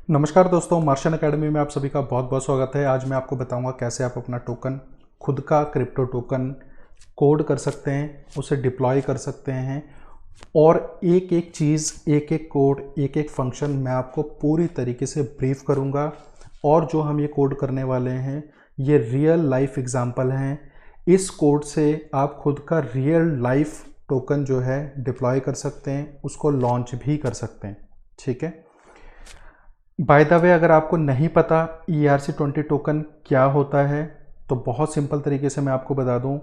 नमस्कार दोस्तों, मार्शन एकेडमी में आप सभी का बहुत बहुत स्वागत है। आज मैं आपको बताऊंगा कैसे आप अपना टोकन, खुद का क्रिप्टो टोकन कोड कर सकते हैं, उसे डिप्लॉय कर सकते हैं और एक एक चीज़, एक एक कोड, एक एक फंक्शन मैं आपको पूरी तरीके से ब्रीफ करूंगा। और जो हम ये कोड करने वाले हैं ये रियल लाइफ एग्जाम्पल हैं। इस कोड से आप खुद का रियल लाइफ टोकन जो है डिप्लॉय कर सकते हैं, उसको लॉन्च भी कर सकते हैं। ठीक है। बाय द वे, अगर आपको नहीं पता ERC-20 टोकन क्या होता है तो बहुत सिंपल तरीके से मैं आपको बता दूं।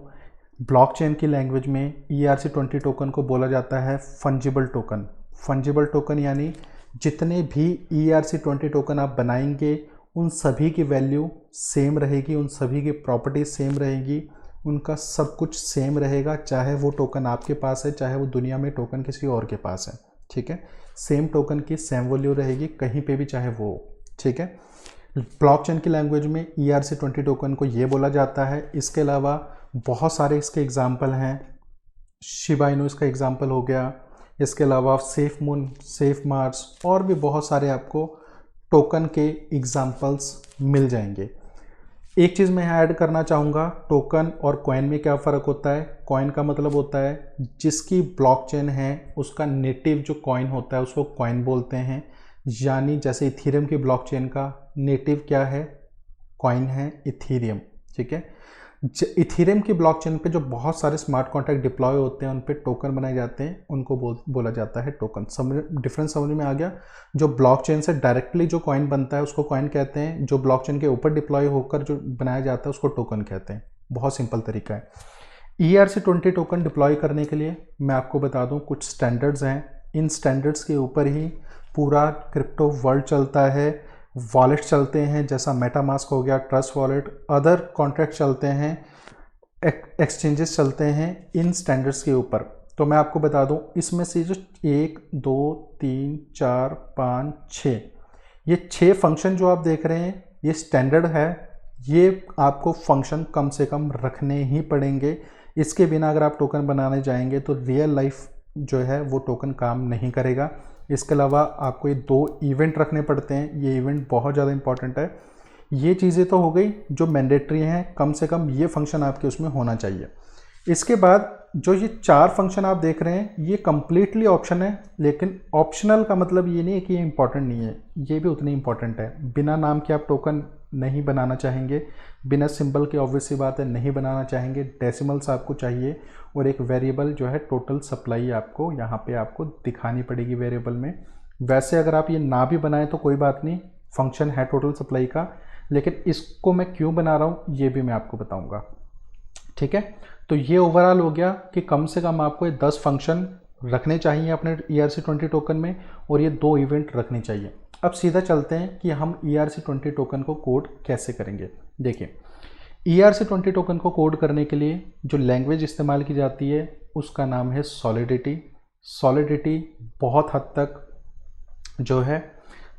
ब्लॉकचेन की लैंग्वेज में ERC-20 टोकन को बोला जाता है फंजिबल टोकन। फंजिबल टोकन यानी जितने भी ERC-20 टोकन आप बनाएंगे उन सभी की वैल्यू सेम रहेगी, उन सभी की प्रॉपर्टी सेम रहेगी, उनका सब कुछ सेम रहेगा, चाहे वो टोकन आपके पास है, चाहे वो दुनिया में टोकन किसी और के पास है। ठीक है। सेम टोकन की सेम वैल्यू रहेगी कहीं पे भी, चाहे वो। ठीक है। ब्लॉकचेन की लैंग्वेज में ERC-20 टोकन को ये बोला जाता है। इसके अलावा बहुत सारे इसके एग्जाम्पल हैं। शिबा इनू इसका एग्जाम्पल हो गया। इसके अलावा सेफ मून, सेफ मार्स और भी बहुत सारे आपको टोकन के एग्जाम्पल्स मिल जाएंगे। एक चीज़ मैं यहाँ ऐड करना चाहूँगा, टोकन और कॉइन में क्या फ़र्क होता है। कॉइन का मतलब होता है जिसकी ब्लॉकचेन है उसका नेटिव जो कॉइन होता है उसको कॉइन बोलते हैं। यानी जैसे इथीरियम की ब्लॉकचेन का नेटिव क्या है, कॉइन है, इथीरियम। ठीक है। इथीरियम की ब्लॉकचेन पे जो बहुत सारे स्मार्ट कॉन्ट्रैक्ट डिप्लॉय होते हैं उन पे टोकन बनाए जाते हैं, उनको बोला जाता है टोकन। डिफरेंस समझ में आ गया। जो ब्लॉकचेन से डायरेक्टली जो कॉइन बनता है उसको कॉइन कहते हैं, जो ब्लॉकचेन के ऊपर डिप्लॉय होकर जो बनाया जाता है उसको टोकन कहते हैं। बहुत सिंपल तरीका है। ERC-20 टोकन डिप्लॉय करने के लिए मैं आपको बता दूं कुछ स्टैंडर्ड्स हैं। इन स्टैंडर्ड्स के ऊपर ही पूरा क्रिप्टो वर्ल्ड चलता है। वॉलेट चलते हैं जैसा मेटामास्क हो गया, ट्रस्ट वॉलेट, अदर कॉन्ट्रैक्ट चलते हैं, एक्सचेंजेस चलते हैं इन स्टैंडर्ड्स के ऊपर। तो मैं आपको बता दूं इसमें से जो 1 2 3 4 5 6 ये 6 फंक्शन जो आप देख रहे हैं ये स्टैंडर्ड है। ये आपको फंक्शन कम से कम रखने ही पड़ेंगे। इसके बिना अगर आप टोकन बनाने जाएंगे तो रियल लाइफ जो है वो टोकन काम नहीं करेगा। इसके अलावा आपको ये 2 इवेंट रखने पड़ते हैं। ये इवेंट बहुत ज़्यादा इंपॉर्टेंट है। ये चीज़ें तो हो गई जो मैंडेटरी हैं, कम से कम ये फंक्शन आपके उसमें होना चाहिए। इसके बाद जो ये 4 फंक्शन आप देख रहे हैं ये कंप्लीटली ऑप्शन है, लेकिन ऑप्शनल का मतलब ये नहीं है कि ये इंपॉर्टेंट नहीं है, ये भी उतनी इंपॉर्टेंट है। बिना नाम के आप टोकन नहीं बनाना चाहेंगे, बिना सिंबल के ऑब्वियस सी बात है नहीं बनाना चाहेंगे। डेसिमल्स आपको चाहिए और एक वेरिएबल जो है टोटल सप्लाई आपको यहाँ पे आपको दिखानी पड़ेगी वेरिएबल में। वैसे अगर आप ये ना भी बनाएं तो कोई बात नहीं, फंक्शन है टोटल सप्लाई का, लेकिन इसको मैं क्यों बना रहा हूँ ये भी मैं आपको बताऊँगा। ठीक है। तो ये ओवरऑल हो गया कि कम से कम आपको ये 10 फंक्शन रखने चाहिए अपने ERC-20 टोकन में और ये 2 इवेंट रखने चाहिए। अब सीधा चलते हैं कि हम ERC-20 टोकन को कोड कैसे करेंगे। देखिए, ERC-20 टोकन को कोड करने के लिए जो लैंग्वेज इस्तेमाल की जाती है उसका नाम है सॉलिडिटी। सॉलिडिटी बहुत हद तक जो है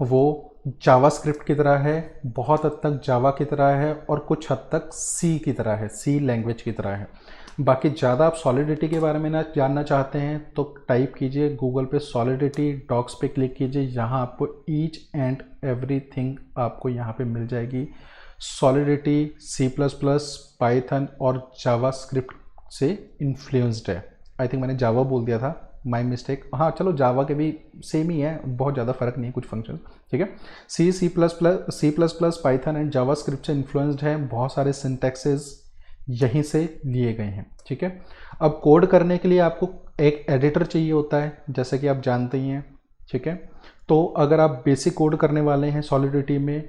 वो जावास्क्रिप्ट की तरह है, बहुत हद तक जावा की तरह है और कुछ हद तक सी की तरह है, सी लैंग्वेज की तरह है। बाकी ज़्यादा आप सॉलिडिटी के बारे में ना जानना चाहते हैं तो टाइप कीजिए गूगल पे सॉलिडिटी, डॉक्स पे क्लिक कीजिए, यहाँ आपको ईच एंड एवरीथिंग आपको यहाँ पे मिल जाएगी। सॉलिडिटी C++, पाइथन और जावास्क्रिप्ट से इन्फ्लुएंस्ड है। आई थिंक मैंने जावा बोल दिया था, माई मिस्टेक। हाँ चलो, जावा के भी सेम ही है, बहुत ज़्यादा फर्क नहीं है कुछ फंक्शन। ठीक है। C++, पाइथन एंड जावास्क्रिप्ट से इन्फ्लुएंस्ड है। बहुत सारे सिंटैक्सेस यहीं से लिए गए हैं। ठीक है। अब कोड करने के लिए आपको एक एडिटर चाहिए होता है, जैसे कि आप जानते ही हैं। ठीक है। तो अगर आप बेसिक कोड करने वाले हैं सॉलिडिटी में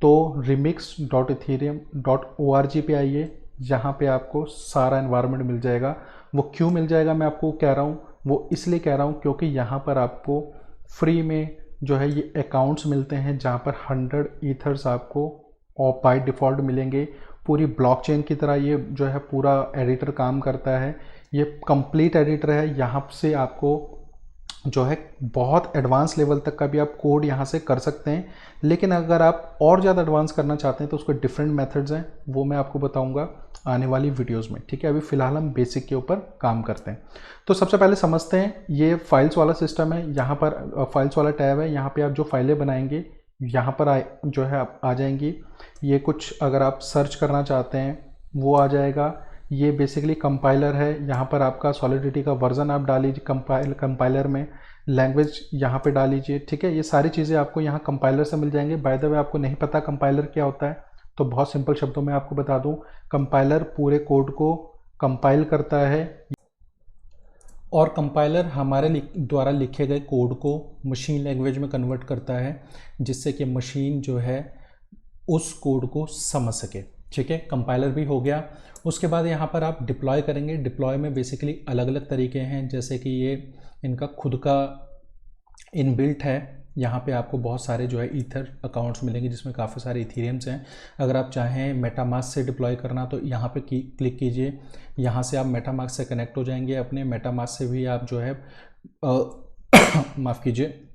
तो remix.ethereum.org पे आइए, यहाँ पे आपको सारा एनवायरनमेंट मिल जाएगा। वो क्यों मिल जाएगा मैं आपको कह रहा हूँ, वो इसलिए कह रहा हूँ क्योंकि यहाँ पर आपको फ्री में जो है ये अकाउंट्स मिलते हैं जहाँ पर 100 ईथर्स आपको और बाय डिफ़ॉल्ट मिलेंगे। पूरी ब्लॉकचेन की तरह ये जो है पूरा एडिटर काम करता है। ये कंप्लीट एडिटर है, यहाँ से आपको जो है बहुत एडवांस लेवल तक का भी आप कोड यहाँ से कर सकते हैं। लेकिन अगर आप और ज़्यादा एडवांस करना चाहते हैं तो उसके डिफरेंट मेथड्स हैं, वो मैं आपको बताऊंगा आने वाली वीडियोस में। ठीक है। अभी फ़िलहाल हम बेसिक के ऊपर काम करते हैं। तो सबसे पहले समझते हैं, ये फाइल्स वाला सिस्टम है। यहाँ पर फाइल्स वाला टैब है, यहाँ पर आप जो फाइलें बनाएंगे यहाँ पर जो है आप आ जाएंगी। ये कुछ अगर आप सर्च करना चाहते हैं वो आ जाएगा। ये बेसिकली कंपाइलर है, यहाँ पर आपका सॉलिडिटी का वर्जन आप डाल लीजिए कंपाइलर में, लैंग्वेज यहाँ पे डाल लीजिए, ठीक है। ये सारी चीज़ें आपको यहाँ कंपाइलर से मिल जाएंगे। बाय द वे आपको नहीं पता कंपाइलर क्या होता है तो बहुत सिंपल शब्दों में आपको बता दूँ, कंपाइलर पूरे कोड को कंपाइल करता है और कंपाइलर हमारे द्वारा लिखे गए कोड को मशीन लैंग्वेज में कन्वर्ट करता है, जिससे कि मशीन जो है उस कोड को समझ सके, ठीक है। कंपाइलर भी हो गया। उसके बाद यहाँ पर आप डिप्लॉय करेंगे। डिप्लॉय में बेसिकली अलग अलग तरीके हैं, जैसे कि ये इनका खुद का इनबिल्ट है। यहाँ पे आपको बहुत सारे जो है ईथर अकाउंट्स मिलेंगे जिसमें काफ़ी सारे इथीरियम्स हैं। अगर आप चाहें मेटामास्क से डिप्लॉय करना तो यहाँ पे क्लिक कीजिए। यहाँ से आप मेटामास्क से कनेक्ट हो जाएंगे। अपने मेटामास्क से भी आप जो है माफ़ कीजिए,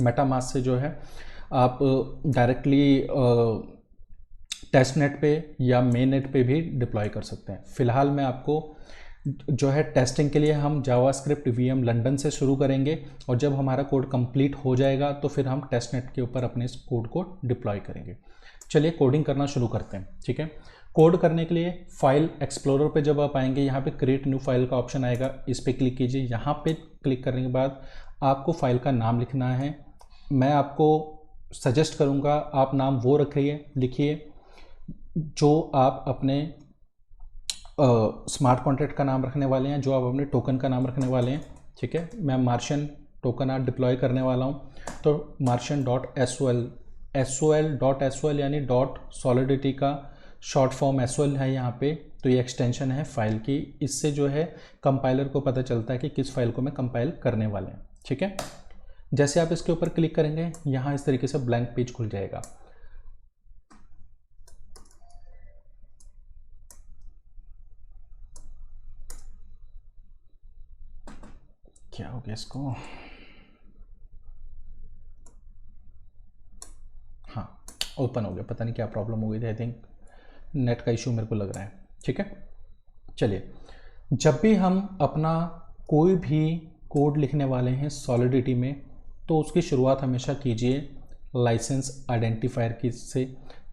मेटामास्क से जो है आप डायरेक्टली टेस्ट नेट पे या मेन नेट पे भी डिप्लॉय कर सकते हैं। फ़िलहाल मैं आपको जो है टेस्टिंग के लिए हम जावास्क्रिप्ट वीएम लंदन से शुरू करेंगे और जब हमारा कोड कंप्लीट हो जाएगा तो फिर हम टेस्ट नेट के ऊपर अपने इस कोड को डिप्लॉय करेंगे। चलिए कोडिंग करना शुरू करते हैं, ठीक है। कोड करने के लिए फाइल एक्सप्लोरर पे जब आप आएंगे, यहाँ पे क्रिएट न्यू फाइल का ऑप्शन आएगा, इस पर क्लिक कीजिए। यहाँ पे क्लिक करने के बाद आपको फाइल का नाम लिखना है। मैं आपको सजेस्ट करूँगा आप नाम वो लिखिए जो आप अपने स्मार्ट कॉन्ट्रैक्ट का नाम रखने वाले हैं, जो आप अपने टोकन का नाम रखने वाले हैं, ठीक है। मैं मार्शियन टोकन आज डिप्लॉय करने वाला हूं, तो martian.sol यानी डॉट सॉलिडिटी का शॉर्ट फॉर्म एसओएल है यहाँ पे। तो ये एक्सटेंशन है फाइल की, इससे जो है कंपाइलर को पता चलता है कि किस फाइल को मैं कंपाइल करने वाले हैं, ठीक है। जैसे आप इसके ऊपर क्लिक करेंगे यहाँ इस तरीके से ब्लैंक पेज खुल जाएगा। क्या हो गया इसको, हाँ ओपन हो गया। पता नहीं क्या प्रॉब्लम हो गई थी, आई थिंक नेट का इशू मेरे को लग रहा है, ठीक है। चलिए, जब भी हम अपना कोई भी कोड लिखने वाले हैं सॉलिडिटी में तो उसकी शुरुआत हमेशा कीजिए लाइसेंस आइडेंटिफायर की से,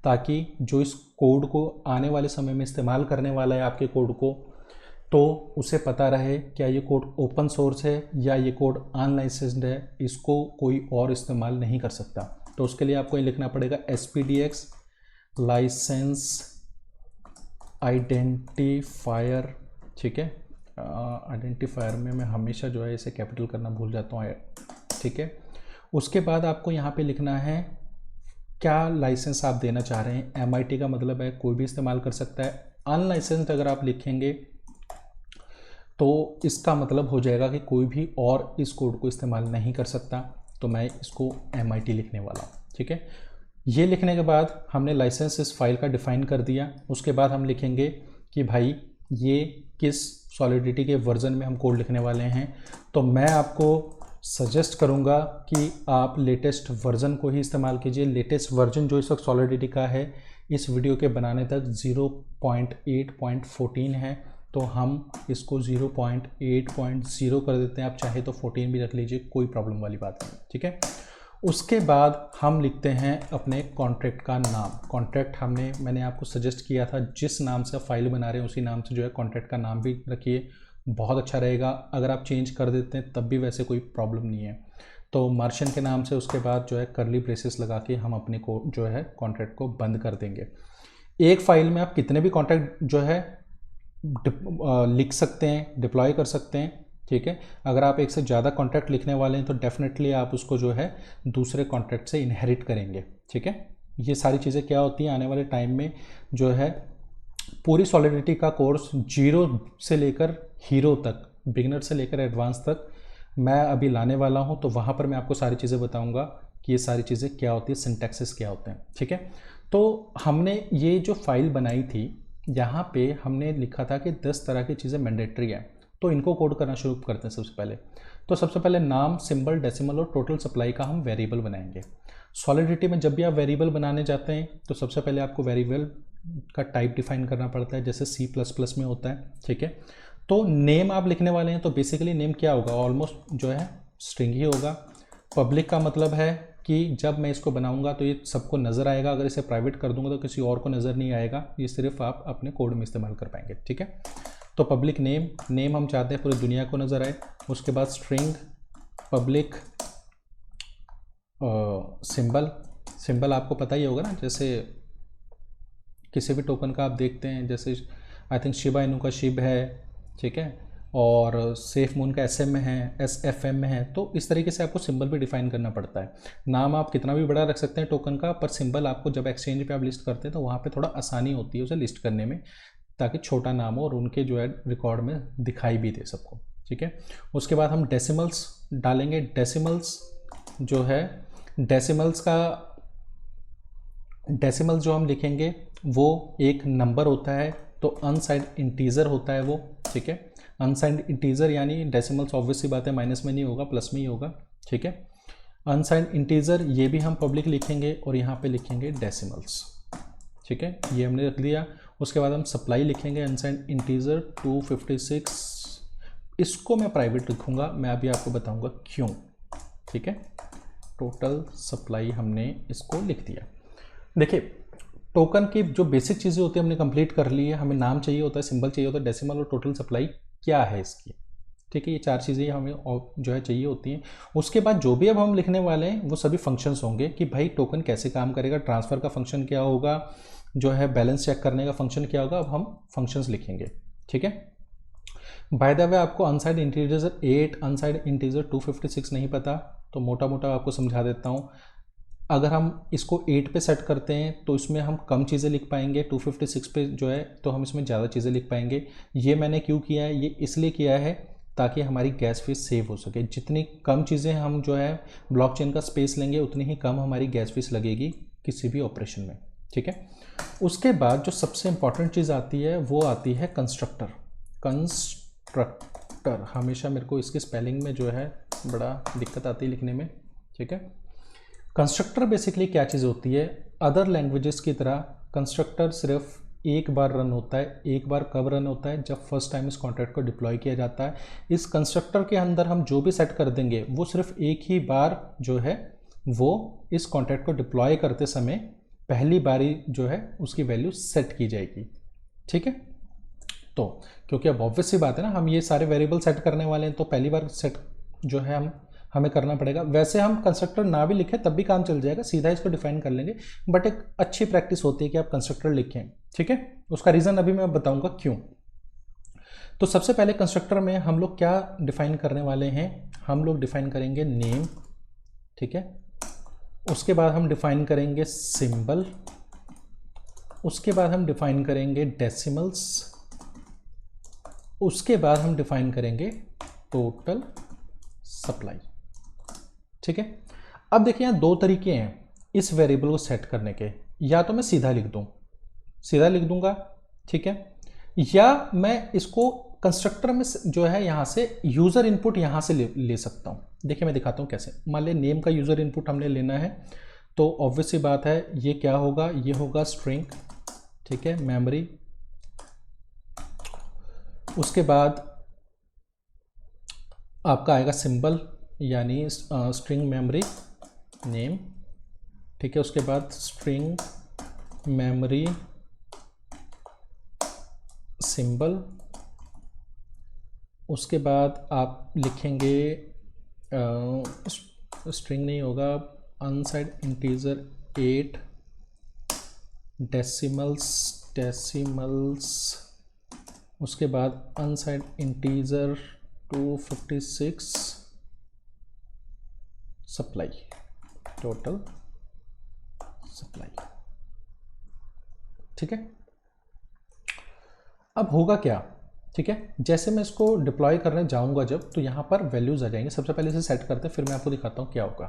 ताकि जो इस कोड को आने वाले समय में इस्तेमाल करने वाला है आपके कोड को, तो उसे पता रहे क्या ये कोड ओपन सोर्स है या ये कोड अनलाइसेंस्ड है, इसको कोई और इस्तेमाल नहीं कर सकता। तो उसके लिए आपको ये लिखना पड़ेगा SPDX लाइसेंस आइडेंटिफायर, ठीक है। आइडेंटिफायर में मैं हमेशा जो है इसे कैपिटल करना भूल जाता हूँ, ठीक है। उसके बाद आपको यहाँ पे लिखना है क्या लाइसेंस आप देना चाह रहे हैं। MIT का मतलब है कोई भी इस्तेमाल कर सकता है। अनलाइसेंस्ड अगर आप लिखेंगे तो इसका मतलब हो जाएगा कि कोई भी और इस कोड को इस्तेमाल नहीं कर सकता। तो मैं इसको MIT लिखने वाला हूँ, ठीक है। ये लिखने के बाद हमने लाइसेंस इस फाइल का डिफ़ाइन कर दिया। उसके बाद हम लिखेंगे कि भाई ये किस सॉलिडिटी के वर्जन में हम कोड लिखने वाले हैं। तो मैं आपको सजेस्ट करूँगा कि आप लेटेस्ट वर्जन को ही इस्तेमाल कीजिए। लेटेस्ट वर्जन जो इस वक्त सॉलिडिटी का है, इस वीडियो के बनाने तक 0.8.14 है, तो हम इसको 0.8.0 कर देते हैं। आप चाहे तो 14 भी रख लीजिए, कोई प्रॉब्लम वाली बात नहीं, ठीक है। उसके बाद हम लिखते हैं अपने कॉन्ट्रैक्ट का नाम। कॉन्ट्रैक्ट मैंने आपको सजेस्ट किया था जिस नाम से आप फाइल बना रहे हैं उसी नाम से जो है कॉन्ट्रैक्ट का नाम भी रखिए, बहुत अच्छा रहेगा। अगर आप चेंज कर देते हैं तब भी वैसे कोई प्रॉब्लम नहीं है। तो मार्शियन के नाम से उसके बाद जो है कर्ली ब्रेसेस लगा के हम अपने को जो है कॉन्ट्रैक्ट को बंद कर देंगे। एक फाइल में आप कितने भी कॉन्ट्रैक्ट जो है लिख सकते हैं, डिप्लॉय कर सकते हैं, ठीक है। अगर आप एक से ज़्यादा कॉन्ट्रैक्ट लिखने वाले हैं तो डेफिनेटली आप उसको जो है दूसरे कॉन्ट्रैक्ट से इनहेरिट करेंगे, ठीक है। ये सारी चीज़ें क्या होती हैं आने वाले टाइम में जो है पूरी सॉलिडिटी का कोर्स 0 से लेकर हीरो तक, बिगिनर से लेकर एडवांस तक मैं अभी लाने वाला हूँ। तो वहाँ पर मैं आपको सारी चीज़ें बताऊँगा कि ये सारी चीज़ें क्या होती है, सिंटैक्सेस क्या होते हैं, ठीक है। तो हमने ये जो फाइल बनाई थी यहाँ पे हमने लिखा था कि 10 तरह की चीज़ें मैंडेटरी है, तो इनको कोड करना शुरू करते हैं। सबसे पहले सबसे पहले नाम, सिंबल, डेसिमल और टोटल सप्लाई का हम वेरिएबल बनाएंगे। सॉलिडिटी में जब भी आप वेरिएबल बनाने जाते हैं तो सबसे पहले आपको वेरिएबल का टाइप डिफाइन करना पड़ता है, जैसे C++ में होता है, ठीक है। तो नेम आप लिखने वाले हैं तो बेसिकली नेम क्या होगा, ऑलमोस्ट जो है स्ट्रिंग ही होगा। पब्लिक का मतलब है कि जब मैं इसको बनाऊंगा तो ये सबको नज़र आएगा, अगर इसे प्राइवेट कर दूंगा तो किसी और को नज़र नहीं आएगा, ये सिर्फ आप अपने कोड में इस्तेमाल कर पाएंगे। ठीक है, तो पब्लिक नेम हम चाहते हैं पूरी दुनिया को नज़र आए। उसके बाद स्ट्रिंग पब्लिक सिंबल आपको पता ही होगा ना, जैसे किसी भी टोकन का आप देखते हैं, जैसे आई थिंक शिबा इनू का शिब है, ठीक है, और सेफ मून का SM में है, SFM में है, तो इस तरीके से आपको सिंबल भी डिफाइन करना पड़ता है। नाम आप कितना भी बड़ा रख सकते हैं टोकन का, पर सिंबल आपको जब एक्सचेंज पे आप लिस्ट करते हैं तो वहाँ पे थोड़ा आसानी होती है उसे लिस्ट करने में, ताकि छोटा नाम हो और उनके जो है रिकॉर्ड में दिखाई भी दे सबको। ठीक है, उसके बाद हम डेसिमल्स डालेंगे। डेसिमल्स जो है, डेसिमल जो हम लिखेंगे वो एक नंबर होता है, तो अनसाइंड इंटीजर होता है वो। ठीक है, अनसाइंड इंटीजर यानी डेसिमल्स ऑब्वियस सी बात है माइनस में नहीं होगा, प्लस में ही होगा। ठीक है, अनसाइंड इंटीजर ये भी हम पब्लिक लिखेंगे और यहाँ पे लिखेंगे डेसिमल्स। ठीक है, ये हमने रख दिया। उसके बाद हम सप्लाई लिखेंगे, अनसाइंड इंटीजर 256, इसको मैं प्राइवेट लिखूंगा, मैं अभी आपको बताऊंगा क्यों। ठीक है, टोटल सप्लाई हमने इसको लिख दिया। देखिए, टोकन की जो बेसिक चीज़ें होती है हमने कंप्लीट कर ली है। हमें नाम चाहिए होता है, सिंबल चाहिए होता है, डेसिमल और टोटल सप्लाई क्या है इसकी। ठीक है, ये 4 चीज़ें हमें जो है चाहिए होती हैं। उसके बाद जो भी अब हम लिखने वाले हैं वो सभी फंक्शंस होंगे कि भाई टोकन कैसे काम करेगा, ट्रांसफ़र का फंक्शन क्या होगा, जो है बैलेंस चेक करने का फंक्शन क्या होगा, अब हम फंक्शंस लिखेंगे। ठीक है, बाय द वे आपको अनसाइंड इंटीजर 8, अनसाइंड इंटीजर 256 नहीं पता, तो मोटा मोटा आपको समझा देता हूँ। अगर हम इसको 8 पे सेट करते हैं तो इसमें हम कम चीज़ें लिख पाएंगे, 256 पे जो है तो हम इसमें ज़्यादा चीज़ें लिख पाएंगे। ये मैंने क्यों किया है, ये इसलिए किया है ताकि हमारी गैस फीस सेव हो सके। जितनी कम चीज़ें हम जो है ब्लॉकचेन का स्पेस लेंगे उतनी ही कम हमारी गैस फीस लगेगी किसी भी ऑपरेशन में। ठीक है, उसके बाद जो सबसे इंपॉर्टेंट चीज़ आती है वो आती है कंस्ट्रक्टर। कंस्ट्रक्टर हमेशा मेरे को इसकी स्पेलिंग में जो है बड़ा दिक्कत आती है लिखने में। ठीक है, कंस्ट्रक्टर बेसिकली क्या चीज़ होती है, अदर लैंग्वेजेस की तरह कंस्ट्रक्टर सिर्फ एक बार रन होता है। एक बार कब रन होता है, जब फर्स्ट टाइम इस कॉन्ट्रैक्ट को डिप्लॉय किया जाता है। इस कंस्ट्रक्टर के अंदर हम जो भी सेट कर देंगे वो सिर्फ एक ही बार जो है वो इस कॉन्ट्रैक्ट को डिप्लॉय करते समय पहली बारी जो है उसकी वैल्यू सेट की जाएगी। ठीक है, तो क्योंकि अब ऑब्वियस सी बात है ना, हम ये सारे वेरिएबल सेट करने वाले हैं तो पहली बार सेट जो है हमें करना पड़ेगा। वैसे हम कंस्ट्रक्टर ना भी लिखें तब भी काम चल जाएगा, सीधा इसको डिफाइन कर लेंगे, बट एक अच्छी प्रैक्टिस होती है कि आप कंस्ट्रक्टर लिखें। ठीक है, उसका रीज़न अभी मैं बताऊंगा क्यों। तो सबसे पहले कंस्ट्रक्टर में हम लोग क्या डिफाइन करने वाले हैं, हम लोग डिफाइन करेंगे नेम। ठीक है, उसके बाद हम डिफाइन करेंगे सिंबल, उसके बाद हम डिफाइन करेंगे डेसिमल्स, उसके बाद हम डिफाइन करेंगे टोटल सप्लाई। ठीक है, अब देखिए यहाँ 2 तरीके हैं इस वेरिएबल को सेट करने के, या तो मैं सीधा लिख दूंगा, ठीक है, या मैं इसको कंस्ट्रक्टर में जो है यहाँ से यूज़र इनपुट यहाँ से ले सकता हूँ। देखिए मैं दिखाता हूँ कैसे। मान लें नेम का यूज़र इनपुट हमने लेना है, तो ऑब्वियस सी बात है ये क्या होगा, ये होगा स्ट्रिंग। ठीक है, मेमोरी, उसके बाद आपका आएगा सिंबल यानी स्ट्रिंग मेमोरी नेम। ठीक है, उसके बाद स्ट्रिंग मेमोरी सिंबल, उसके बाद आप लिखेंगे स्ट्रिंग नहीं होगा, अनसाइंड इंटीजर 8 डेसिमल्स, उसके बाद unsigned integer 256 supply, total supply. ठीक है, अब होगा क्या, ठीक है, जैसे मैं इसको डिप्लॉय करने जाऊंगा जब, तो यहाँ पर वैल्यूज़ आ जाएंगे। सबसे पहले इसे सेट करते हैं, फिर मैं आपको दिखाता हूँ क्या होगा।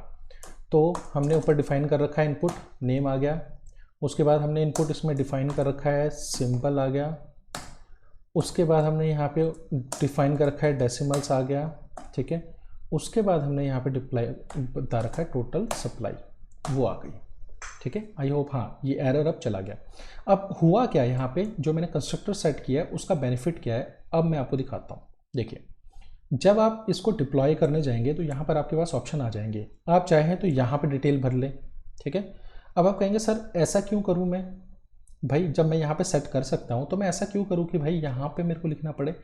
तो हमने ऊपर डिफाइन कर रखा है इनपुट, नेम आ गया। उसके बाद हमने इनपुट इसमें डिफाइन कर रखा है, सिंबल आ गया। उसके बाद हमने यहाँ पे डिफाइन कर रखा है डेसिमल्स आ गया। ठीक है, उसके बाद हमने यहाँ पे डिप्लाई बता रखा है टोटल सप्लाई, वो आ गई। ठीक है, आई होप हाँ ये एरर अब चला गया। अब हुआ क्या यहाँ पे, जो मैंने कंस्ट्रक्टर सेट किया है उसका बेनिफिट क्या है, अब मैं आपको दिखाता हूँ। देखिए जब आप इसको डिप्लॉय करने जाएंगे तो यहाँ पर आपके पास ऑप्शन आ जाएंगे, आप चाहें तो यहाँ पर डिटेल भर लें, ठीक है। अब आप कहेंगे सर ऐसा क्यों करूँ मैं, भाई जब मैं यहाँ पे सेट कर सकता हूँ तो मैं ऐसा क्यों करूँ कि भाई यहाँ पे मेरे को लिखना पड़े।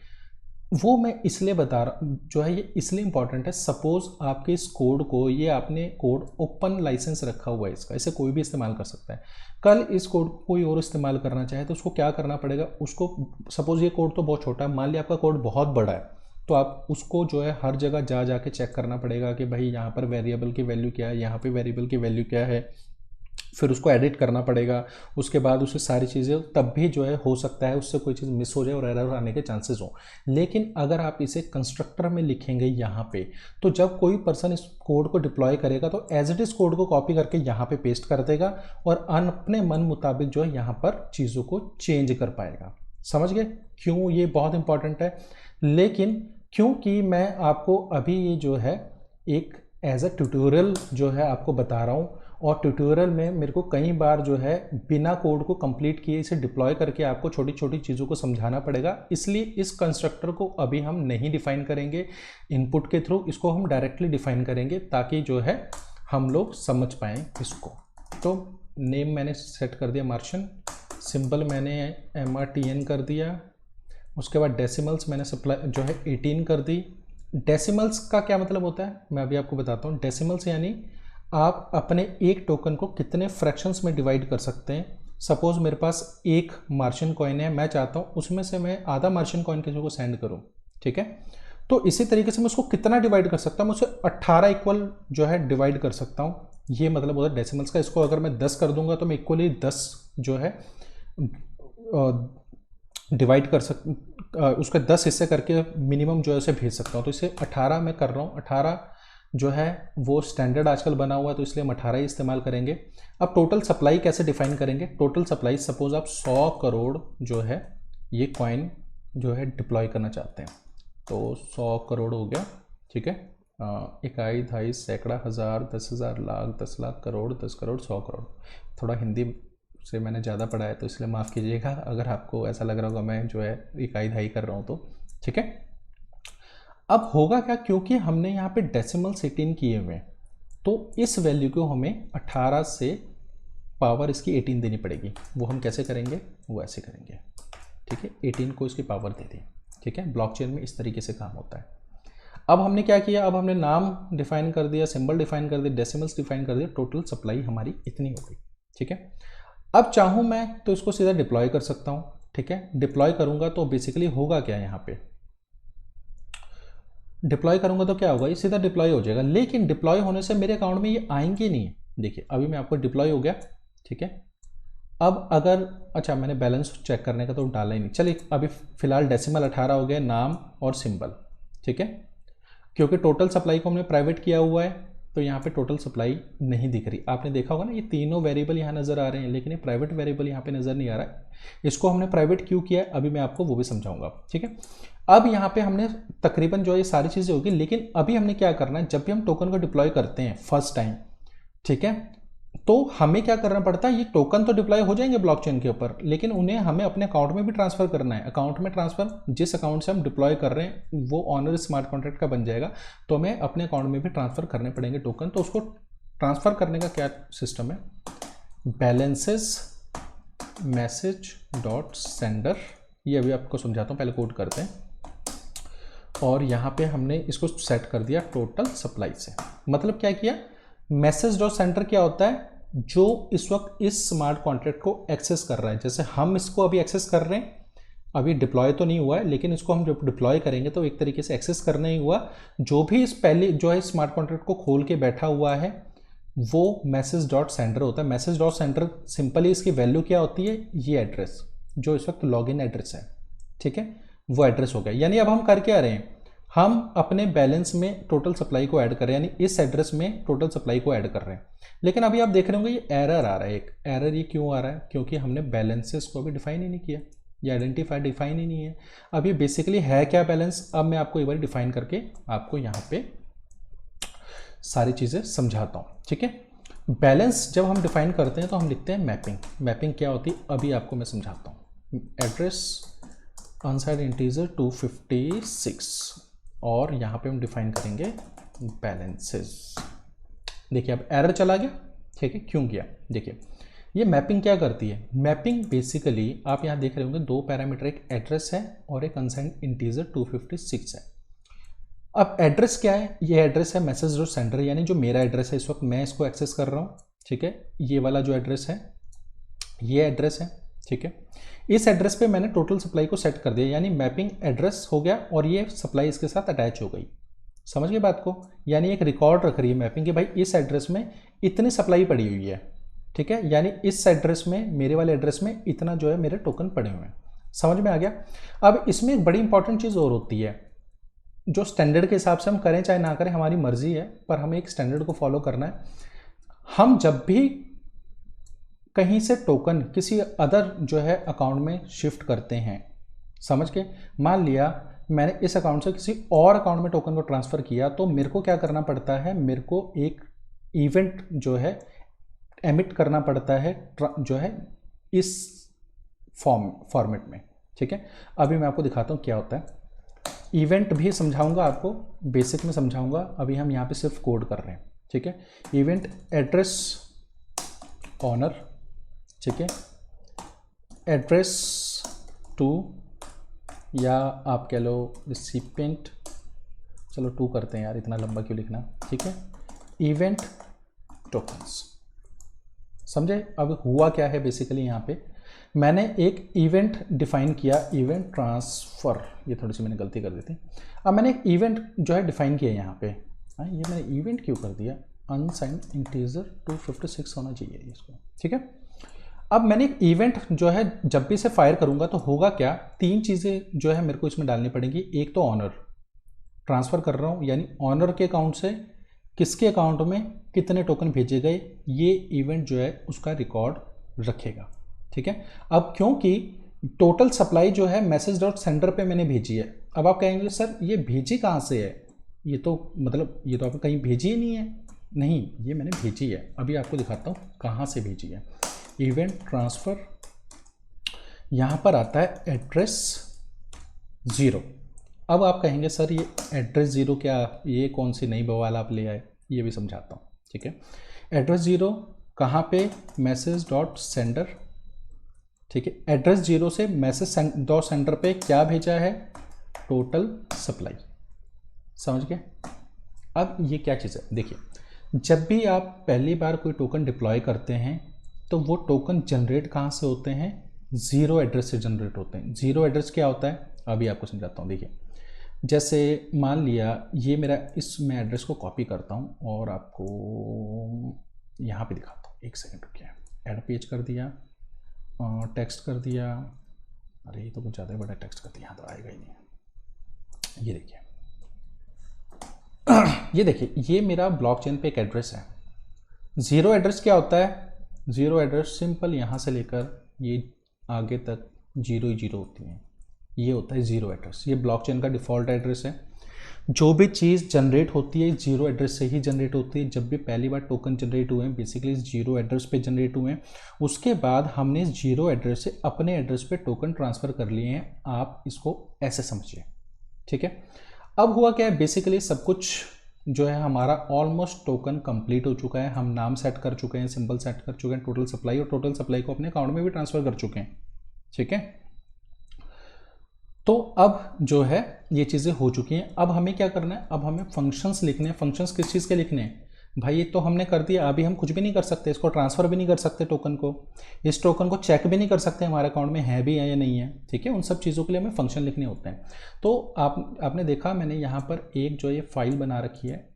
वो मैं इसलिए बता रहा जो है, ये इसलिए इंपॉर्टेंट है, सपोज आपके इस कोड को, ये आपने कोड ओपन लाइसेंस रखा हुआ है इसका, इसे कोई भी इस्तेमाल कर सकता है। कल इस कोड को कोई और इस्तेमाल करना चाहे तो उसको क्या करना पड़ेगा, उसको सपोज ये कोड तो बहुत छोटा है, मान लिया आपका कोड बहुत बड़ा है, तो आप उसको जो है हर जगह जा जाके चेक करना पड़ेगा कि भाई यहाँ पर वेरिएबल की वैल्यू क्या है, यहाँ पे वेरिएबल की वैल्यू क्या है, फिर उसको एडिट करना पड़ेगा, उसके बाद उससे सारी चीज़ें, तब भी जो है हो सकता है उससे कोई चीज़ मिस हो जाए और एरर आने के चांसेस हो। लेकिन अगर आप इसे कंस्ट्रक्टर में लिखेंगे यहाँ पे, तो जब कोई पर्सन इस कोड को डिप्लॉय करेगा तो एज इट इज़ कोड को कॉपी करके यहाँ पे पेस्ट कर देगा और अपने मन मुताबिक जो है यहाँ पर चीज़ों को चेंज कर पाएगा। समझ गए क्यों ये बहुत इंपॉर्टेंट है। लेकिन क्योंकि मैं आपको अभी ये जो है एक एज अ ट्यूटोरियल जो है आपको बता रहा हूँ, और ट्यूटोरियल में मेरे को कई बार जो है बिना कोड को कंप्लीट किए इसे डिप्लॉय करके आपको छोटी छोटी चीज़ों को समझाना पड़ेगा, इसलिए इस कंस्ट्रक्टर को अभी हम नहीं डिफाइन करेंगे इनपुट के थ्रू, इसको हम डायरेक्टली डिफाइन करेंगे ताकि जो है हम लोग समझ पाएँ इसको। तो नेम मैंने सेट कर दिया मार्शन, सिंबल मैंने MRTN कर दिया, उसके बाद डेसिमल्स मैंने सप्लाई जो है 18 कर दी। डेसिमल्स का क्या मतलब होता है मैं अभी आपको बताता हूँ। डेसिमल्स यानी आप अपने एक टोकन को कितने फ्रैक्शंस में डिवाइड कर सकते हैं। सपोज मेरे पास एक मार्शियन कॉइन है, मैं चाहता हूँ उसमें से मैं आधा मार्शियन कॉइन किसी को सेंड करूँ, ठीक है। तो इसी तरीके से मैं उसको कितना डिवाइड कर सकता हूँ, मैं उसे 18 इक्वल जो है डिवाइड कर सकता हूँ, ये मतलब होता है डेसिमल्स का। इसको अगर मैं 10 कर दूंगा तो मैं इक्वली 10 जो है डिवाइड कर उसके 10 हिस्से करके मिनिमम जो है उसे भेज सकता हूँ। तो इसे 18 में कर रहा हूँ, 18 जो है वो स्टैंडर्ड आजकल बना हुआ है तो इसलिए हम 18 ही इस्तेमाल करेंगे। अब टोटल सप्लाई कैसे डिफाइन करेंगे, टोटल सप्लाई सपोज आप 100 करोड़ जो है ये कॉइन जो है डिप्लॉय करना चाहते हैं, तो 100 करोड़ हो गया, ठीक है। इकाई, दहाई, सैकड़ा, हज़ार, 10,000, लाख, 10 लाख, करोड़, 10 करोड़, 100 करोड़। थोड़ा हिंदी से मैंने ज़्यादा पढ़ा है तो इसलिए माफ़ कीजिएगा अगर आपको ऐसा लग रहा होगा मैं जो है इकाई दहाई कर रहा हूँ तो, ठीक है। अब होगा क्या, क्योंकि हमने यहाँ पे डेसिमल 18 किए हुए हैं तो इस वैल्यू को हमें 18 से पावर इसकी 18 देनी पड़ेगी। वो हम कैसे करेंगे, वो ऐसे करेंगे, ठीक है। 18 को इसकी पावर दे दी, ठीक है। ब्लॉकचेन में इस तरीके से काम होता है। अब हमने क्या किया, अब हमने नाम डिफाइन कर दिया, सिंबल डिफाइन कर दिया, डेसिमल्स डिफाइन कर दिया, टोटल सप्लाई हमारी इतनी हो गई, ठीक है। अब चाहूँ मैं तो इसको सीधा डिप्लॉय कर सकता हूँ, ठीक है। डिप्लॉय करूँगा तो बेसिकली होगा क्या, यहाँ पे डिप्लॉय करूंगा तो क्या होगा, ये सीधा डिप्लॉय हो जाएगा। लेकिन डिप्लॉय होने से मेरे अकाउंट में ये आएंगे नहीं। देखिए अभी मैं आपको डिप्लॉय हो गया, ठीक है। अब अगर अच्छा मैंने बैलेंस चेक करने का तो डाला ही नहीं, चलिए अभी फिलहाल डेसिमल 18 हो गया, नाम और सिंबल, ठीक है। क्योंकि टोटल सप्लाई को हमने प्राइवेट किया हुआ है तो यहाँ पे टोटल सप्लाई नहीं दिख रही। आपने देखा होगा ना ये तीनों वेरिएबल यहाँ नज़र आ रहे हैं लेकिन ये प्राइवेट वेरिएबल यहाँ पे नज़र नहीं आ रहा है। इसको हमने प्राइवेट क्यों किया है अभी मैं आपको वो भी समझाऊंगा, ठीक है। अब यहाँ पे हमने तकरीबन जो ये सारी चीज़ें होगी, लेकिन अभी हमने क्या करना है, जब भी हम टोकन को डिप्लॉय करते हैं फर्स्ट टाइम, ठीक है, तो हमें क्या करना पड़ता है, ये टोकन तो डिप्लॉय हो जाएंगे ब्लॉकचेन के ऊपर लेकिन उन्हें हमें अपने अकाउंट में भी ट्रांसफर करना है। अकाउंट में ट्रांसफर जिस अकाउंट से हम डिप्लॉय कर रहे हैं वो ऑनर स्मार्ट कॉन्ट्रैक्ट का बन जाएगा, तो हमें अपने अकाउंट में भी ट्रांसफर करने पड़ेंगे टोकन। तो उसको ट्रांसफर करने का क्या सिस्टम है, बैलेंसेस मैसेज डॉट सेंडर, ये अभी आपको समझाता हूँ, पहले कोड करते हैं। और यहाँ पे हमने इसको सेट कर दिया टोटल सप्लाई से। मतलब क्या किया, मैसेज डॉट सेंटर क्या होता है, जो इस वक्त इस स्मार्ट कॉन्ट्रैक्ट को एक्सेस कर रहा है। जैसे हम इसको अभी एक्सेस कर रहे हैं, अभी डिप्लॉय तो नहीं हुआ है लेकिन इसको हम जब डिप्लॉय करेंगे तो एक तरीके से एक्सेस करना ही हुआ। जो भी इस पहले जो है स्मार्ट कॉन्ट्रैक्ट को खोल के बैठा हुआ है वो मैसेज डॉट सेंडर होता है। मैसेज डॉट सेंडर सिंपली इसकी वैल्यू क्या होती है, ये एड्रेस जो इस वक्त लॉगिन एड्रेस है, ठीक है, वो एड्रेस हो गया। यानी अब हम कर क्या रहे हैं, हम अपने बैलेंस में टोटल सप्लाई को ऐड कर रहे हैं, यानी इस एड्रेस में टोटल सप्लाई को ऐड कर रहे हैं। लेकिन अभी आप देख रहे होंगे ये एरर आ रहा है, एक एरर ये क्यों आ रहा है, क्योंकि हमने बैलेंसेस को अभी डिफाइन ही नहीं किया, ये आइडेंटिफाई डिफाइन ही नहीं है। अब ये बेसिकली है क्या बैलेंस, अब मैं आपको एक बार डिफाइन करके आपको यहाँ पे सारी चीज़ें समझाता हूँ, ठीक है। बैलेंस जब हम डिफाइन करते हैं तो हम लिखते हैं मैपिंग। मैपिंग क्या होती है अभी आपको मैं समझाता हूँ। एड्रेस अनसाइड इंटीजर 256, और यहाँ पे हम डिफाइन करेंगे बैलेंसेस। देखिए अब एरर चला गया, ठीक है, क्यों गया? देखिए ये मैपिंग क्या करती है, मैपिंग बेसिकली आप यहाँ देख रहे होंगे दो पैरामीटर, एक एड्रेस है और एक अनसाइंड इंटीजर 256 है। अब एड्रेस क्या है, ये एड्रेस है मैसेज डॉट सेंडर, यानी जो मेरा एड्रेस है इस वक्त मैं इसको एक्सेस कर रहा हूँ, ठीक है, ये वाला जो एड्रेस है ये एड्रेस है, ठीक है। इस एड्रेस पे मैंने टोटल सप्लाई को सेट कर दिया, यानी मैपिंग एड्रेस हो गया और ये सप्लाई इसके साथ अटैच हो गई। समझ गए बात को? यानी एक रिकॉर्ड रख रही है मैपिंग कि भाई इस एड्रेस में इतनी सप्लाई पड़ी हुई है, ठीक है, यानी इस एड्रेस में, मेरे वाले एड्रेस में इतना जो है मेरे टोकन पड़े हुए हैं। समझ में आ गया? अब इसमें एक बड़ी इंपॉर्टेंट चीज़ और होती है, जो स्टैंडर्ड के हिसाब से हम करें चाहे ना करें हमारी मर्जी है, पर हमें एक स्टैंडर्ड को फॉलो करना है। हम जब भी कहीं से टोकन किसी अदर जो है अकाउंट में शिफ्ट करते हैं, समझ के, मान लिया मैंने इस अकाउंट से किसी और अकाउंट में टोकन को ट्रांसफ़र किया, तो मेरे को क्या करना पड़ता है, मेरे को एक इवेंट जो है एमिट करना पड़ता है जो है इस फॉर्मेट में, ठीक है। अभी मैं आपको दिखाता हूँ क्या होता है, इवेंट भी समझाऊंगा आपको, बेसिक में समझाऊंगा, अभी हम यहाँ पे सिर्फ कोड कर रहे हैं, ठीक है। इवेंट एड्रेस ऑनर, ठीक है, एड्रेस टू या आप कह लो रिसिपिएंट, चलो 2 करते हैं यार, इतना लंबा क्यों लिखना, ठीक है, इवेंट टोकन्स। समझे? अब हुआ क्या है बेसिकली, यहाँ पे मैंने एक इवेंट डिफाइन किया, इवेंट ट्रांसफ़र, ये थोड़ी सी मैंने गलती कर दी थी। अब मैंने एक इवेंट जो है डिफाइन किया यहाँ पे, ये मैंने इवेंट क्यों कर दिया, अनसाइंड इंटीजर 256 होना चाहिए इसको, ठीक है। अब मैंने एक इवेंट जो है जब भी इसे फायर करूँगा तो होगा क्या, 3 चीज़ें जो है मेरे को इसमें डालनी पड़ेंगी। एक तो ऑनर, ट्रांसफ़र कर रहा हूँ, यानी ऑनर के अकाउंट से किसके अकाउंट में कितने टोकन भेजे गए, ये इवेंट जो है उसका रिकॉर्ड रखेगा, ठीक है। अब क्योंकि टोटल सप्लाई जो है मैसेज डॉट सेंडर पे मैंने भेजी है, अब आप कहेंगे सर ये भेजी कहाँ से है, ये तो मतलब ये तो आपने कहीं भेजी ही नहीं है। नहीं, ये मैंने भेजी है, अभी आपको दिखाता हूँ कहाँ से भेजी है। इवेंट ट्रांसफ़र, यहाँ पर आता है एड्रेस 0। अब आप कहेंगे सर ये एड्रेस 0 क्या, ये कौन सी नई बवाल आप ले आए, ये भी समझाता हूँ, ठीक है। एड्रेस 0 कहाँ पे, मैसेज डॉट सेंडर, ठीक है। एड्रेस 0 से मैसेज डॉट सेंडर पे क्या भेजा है, टोटल सप्लाई। समझ गए? अब ये क्या चीज़ है, देखिए जब भी आप पहली बार कोई टोकन डिप्लॉय करते हैं तो वो टोकन जनरेट कहाँ से होते हैं, 0 एड्रेस से जनरेट होते हैं। 0 एड्रेस क्या होता है, अभी आपको समझाता हूँ। देखिए जैसे मान लिया ये मेरा, इस मैं एड्रेस को कॉपी करता हूँ और आपको यहाँ पे दिखाता हूँ, एक सेकंड रुकिए। ऐड पेज कर दिया, टेक्स्ट कर दिया, अरे ये तो कुछ ज़्यादा बड़ा टेक्स्ट कर दिया, तो आएगा ही नहीं। ये देखिए ये देखिए, ये मेरा ब्लॉकचेन पे एक एड्रेस है। 0 एड्रेस क्या होता है, 0 एड्रेस सिंपल यहाँ से लेकर ये आगे तक 0 ही 0 होती हैं, ये होता है 0 एड्रेस। ये ब्लॉकचेन का डिफ़ॉल्ट एड्रेस है। जो भी चीज़ जनरेट होती है 0 एड्रेस से ही जनरेट होती है। जब भी पहली बार टोकन जनरेट हुए हैं बेसिकली 0 एड्रेस पे जनरेट हुए हैं, उसके बाद हमने 0 एड्रेस से अपने एड्रेस पे टोकन ट्रांसफ़र कर लिए हैं। आप इसको ऐसे समझिए, ठीक है। अब हुआ क्या है, बेसिकली सब कुछ जो है हमारा ऑलमोस्ट टोकन कंप्लीट हो चुका है। हम नाम सेट कर चुके हैं, सिंबल सेट कर चुके हैं, टोटल सप्लाई, और टोटल सप्लाई को अपने अकाउंट में भी ट्रांसफ़र कर चुके हैं, ठीक है। तो अब जो है ये चीज़ें हो चुकी हैं। अब हमें क्या करना है, अब हमें फंक्शंस लिखने हैं। फंक्शंस किस चीज़ के लिखने हैं भाई, ये तो हमने कर दिया, अभी हम कुछ भी नहीं कर सकते, इसको ट्रांसफ़र भी नहीं कर सकते टोकन को, इस टोकन को चेक भी नहीं कर सकते हमारे अकाउंट में है भी है या नहीं है, ठीक है। उन सब चीज़ों के लिए हमें फंक्शन लिखने होते हैं। तो आपने देखा मैंने यहाँ पर एक जो ये फाइल बना रखी है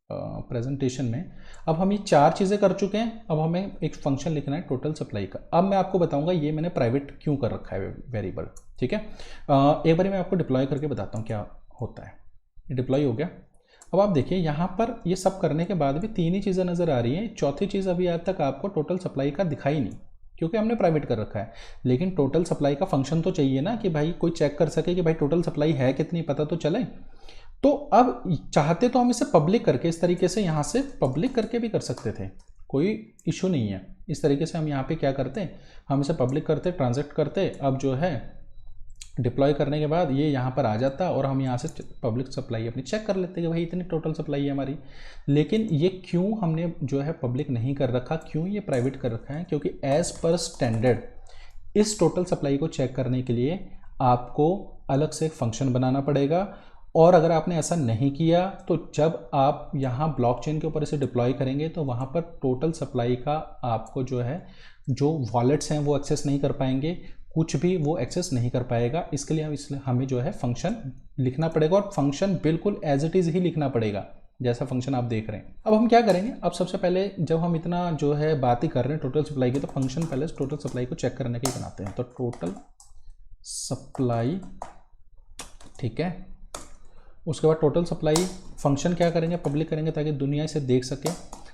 प्रेजेंटेशन में। अब हम ये 4 चीज़ें कर चुके हैं, अब हमें एक फंक्शन लिखना है टोटल सप्लाई का। अब मैं आपको बताऊंगा ये मैंने प्राइवेट क्यों कर रखा है वेरिएबल, ठीक है। एक बार मैं आपको डिप्लॉय करके बताता हूँ क्या होता है। ये डिप्लॉय हो गया। अब आप देखिए यहाँ पर ये सब करने के बाद भी 3 ही चीज़ें नज़र आ रही हैं, चौथी चीज़ अभी आज तक आपको टोटल सप्लाई का दिखाई नहीं, क्योंकि हमने प्राइवेट कर रखा है। लेकिन टोटल सप्लाई का फंक्शन तो चाहिए ना, कि भाई कोई चेक कर सके कि भाई टोटल सप्लाई है कितनी, पता तो चले। तो अब चाहते तो हम इसे पब्लिक करके, इस तरीके से यहाँ से पब्लिक करके भी कर सकते थे, कोई इशू नहीं है। इस तरीके से हम यहाँ पे क्या करते, हम इसे पब्लिक करते, ट्रांजैक्ट करते। अब जो है डिप्लॉय करने के बाद ये यहाँ पर आ जाता और हम यहाँ से पब्लिक सप्लाई अपनी चेक कर लेते हैं कि भाई इतनी टोटल सप्लाई है हमारी। लेकिन ये क्यों हमने जो है पब्लिक नहीं कर रखा, क्यों ये प्राइवेट कर रखा है? क्योंकि एज पर स्टैंडर्ड इस टोटल सप्लाई को चेक करने के लिए आपको अलग से एक फंक्शन बनाना पड़ेगा। और अगर आपने ऐसा नहीं किया तो जब आप यहाँ ब्लॉकचेन के ऊपर इसे डिप्लॉय करेंगे तो वहाँ पर टोटल सप्लाई का आपको जो है जो वॉलेट्स हैं वो एक्सेस नहीं कर पाएंगे, कुछ भी वो एक्सेस नहीं कर पाएगा। इसके लिए हमें जो है फंक्शन लिखना पड़ेगा और फंक्शन बिल्कुल एज इट इज़ ही लिखना पड़ेगा जैसा फंक्शन आप देख रहे हैं। अब हम क्या करेंगे, अब सबसे पहले जब हम इतना जो है बात ही कर रहे हैं टोटल सप्लाई की, तो फंक्शन पहले टोटल सप्लाई को चेक करने के लिए बनाते हैं। तो टोटल सप्लाई, ठीक है, उसके बाद टोटल सप्लाई फंक्शन क्या करेंगे, पब्लिक करेंगे ताकि दुनिया इसे देख सके।